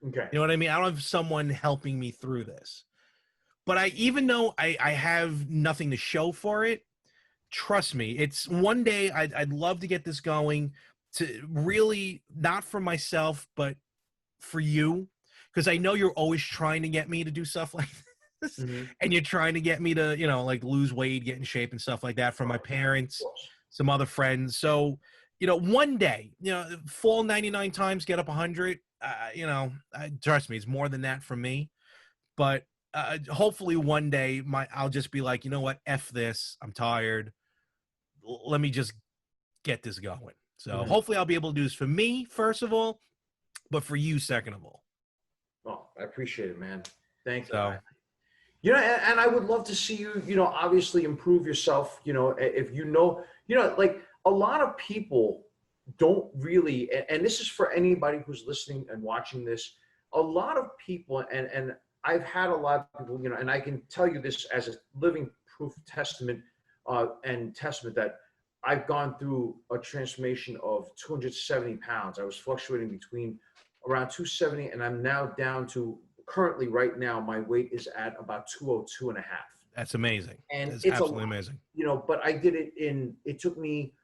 Okay.
You know what I mean? I don't have someone helping me through this. But even though I have nothing to show for it, trust me, it's one day I'd love to get this going, to really, not for myself, but for you. Because I know you're always trying to get me to do stuff like this. And you're trying to get me to, like lose weight, get in shape and stuff like that, from my parents, some other friends. So, one day, fall 99 times, get up 100. Trust me, it's more than that for me. but hopefully one day I'll just be like, you know what, F this, I'm tired. Let me just get this going. So hopefully I'll be able to do this for me, first of all, but for you, second of all.
Oh, I appreciate it, man. Thank you.
So,
You know, and I would love to see you, you know, obviously improve yourself. You know, if you know, like a lot of people don't really, and this is for anybody who's listening and watching this, a lot of people, and I've had a lot of people, you know, and I can tell you this as a living proof testament and testament that I've gone through a transformation of 270 pounds. I was fluctuating between around 270, and I'm now down to currently right now, my weight is at about 202 and a half.
that's amazing.
And
That's
it's
absolutely amazing.
you know, but I did it it took me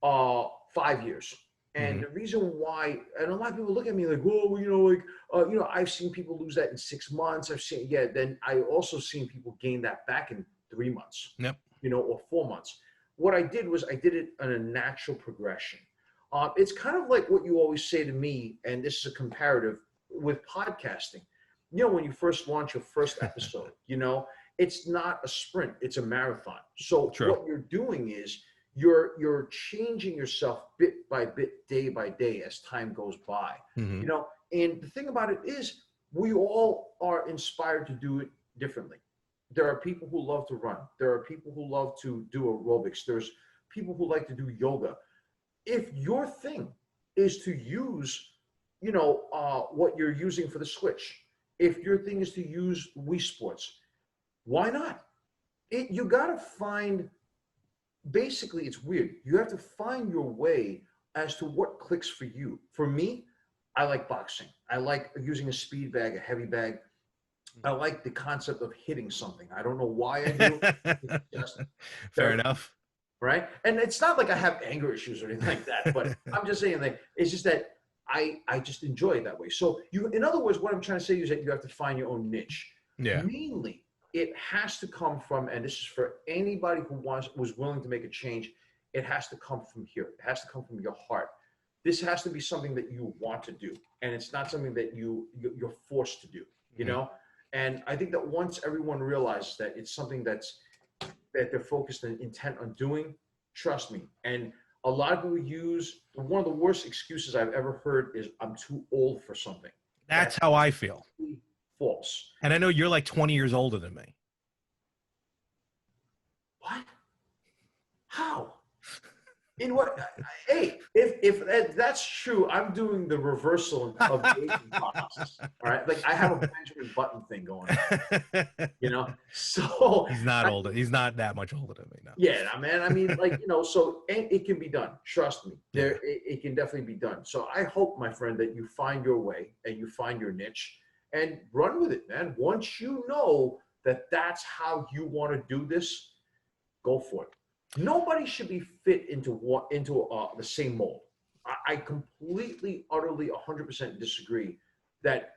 5 years. And the reason why, and a lot of people look at me like, whoa, you know, like, you know, I've seen people lose that in 6 months. I've seen, then I also seen people gain that back in 3 months,
Yep.
you know, or 4 months. What I did was I did it in a natural progression. It's kind of like what you always say to me, and this is a comparative with podcasting. You know, when you first launch your first episode, you know, it's not a sprint, it's a marathon. So what you're doing is you're changing yourself bit by bit, day by day as time goes by. You know, and the thing about it is we all are inspired to do it differently. There are people who love to run. There are people who love to do aerobics. There's people who like to do yoga. If your thing is to use, you know, what you're using for the Switch, if your thing is to use Wii Sports, why not? You got to find, basically, it's weird. You have to find your way as to what clicks for you. For me, I like boxing. I like using a speed bag, a heavy bag. I like the concept of hitting something. I don't know why I do. It's just
Fair enough.
Right? And it's not like I have anger issues or anything like that, but I'm just saying that it's just that I just enjoy it that way. So in other words, what I'm trying to say is that you have to find your own niche.
Yeah.
Mainly, it has to come from, and this is for anybody who was willing to make a change, it has to come from here. It has to come from your heart. This has to be something that you want to do, and it's not something that you're forced to do, you know? And I think that once everyone realizes that it's something that they're focused and intent on doing, trust me. And a lot of people use, one of the worst excuses I've ever heard is, I'm too old for something.
That's how I feel.
False.
And I know you're like 20 years older than me.
What? How? In what? Hey, if that's true, I'm doing the reversal of the aging process. All right, like I have a Benjamin Button thing going on, you know. So
he's not older. He's not that much older than me now.
Yeah, man. I mean, like, you know, so it can be done. Trust me, it can definitely be done. So I hope, my friend, that you find your way and you find your niche and run with it, man. Once you know that that's how you want to do this, go for it. Nobody should be fit into the same mold. I completely, utterly, 100% disagree that,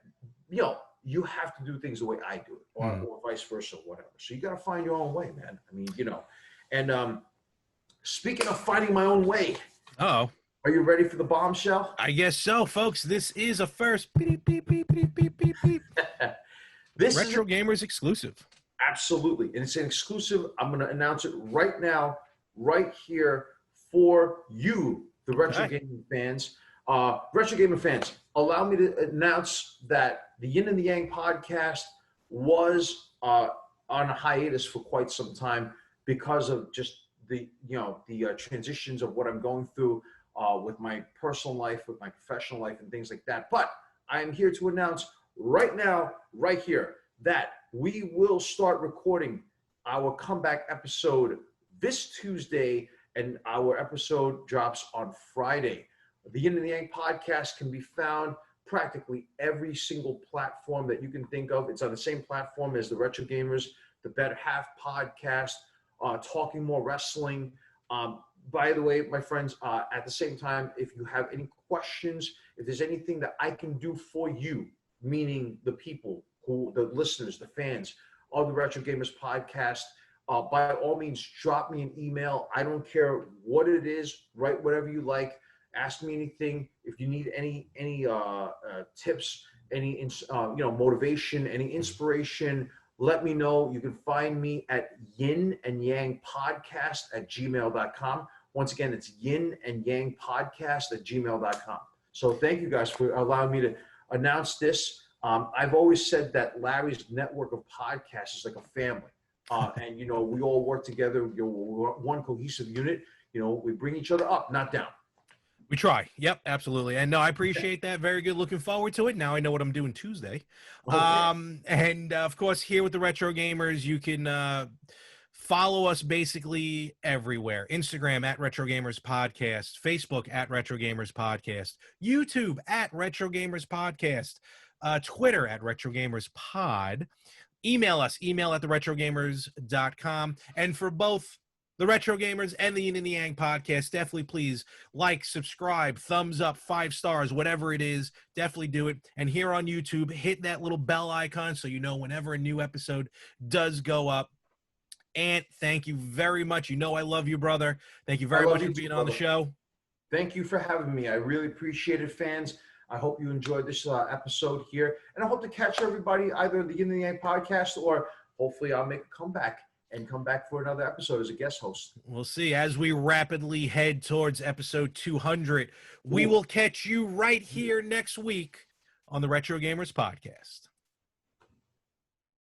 you know, you have to do things the way I do it, or vice versa, whatever. So you got to find your own way, man. I mean, you know. And speaking of finding my own way,
are
you ready for the bombshell?
I guess so, folks. This is a first. Beep, beep, beep, beep, beep, beep, beep.
This
Retro Gamers exclusive.
Absolutely. And it's an exclusive. I'm going to announce it right now, right here for you, the Retro Gaming fans. Retro Gamer fans, allow me to announce that the Yin and the Yang podcast was on a hiatus for quite some time because of just the transitions of what I'm going through with my personal life, with my professional life, and things like that. But I am here to announce right now, right here, that we will start recording our comeback episode this Tuesday, and our episode drops on Friday. The Yin and the Yang podcast can be found practically every single platform that you can think of. It's on the same platform as the Retro Gamers, the Better Half podcast, Talking More Wrestling. By the way, my friends, at the same time, if you have any questions, if there's anything that I can do for you, meaning the people, the listeners, the fans of the Retro Gamers podcast, by all means, drop me an email. I don't care what it is. Write whatever you like. Ask me anything. If you need any tips, any motivation, any inspiration, let me know. You can find me at yin and yang podcast at gmail.com. Once again, it's yin and yang podcast at gmail.com. So thank you guys for allowing me to announce this. I've always said that Larry's network of podcasts is like a family. And, we all work together. We're one cohesive unit. We bring each other up, not down.
We try. Yep, absolutely. And no, I appreciate that. Very good. Looking forward to it. Now I know what I'm doing Tuesday.
Okay.
And of course, here with the Retro Gamers, you can follow us basically everywhere. Instagram at Retro Gamers Podcast, Facebook at Retro Gamers Podcast, YouTube at Retro Gamers Podcast, Twitter at Retro Gamers Pod. Email us, email at theretrogamers.com. And for both the Retro Gamers and the Yin and the Yang podcast, definitely please like, subscribe, thumbs up, 5 stars, whatever it is, definitely do it. And here on YouTube, hit that little bell icon so you know whenever a new episode does go up. And thank you very much. I love you, brother. Thank you very much for being on the show.
Thank you for having me. I really appreciate it, fans. I hope you enjoyed this episode here. And I hope to catch everybody either in the Yin and Yang podcast, or hopefully I'll make a comeback and come back for another episode as a guest host.
We'll see. As we rapidly head towards episode 200, we will catch you right here next week on the Retro Gamers podcast.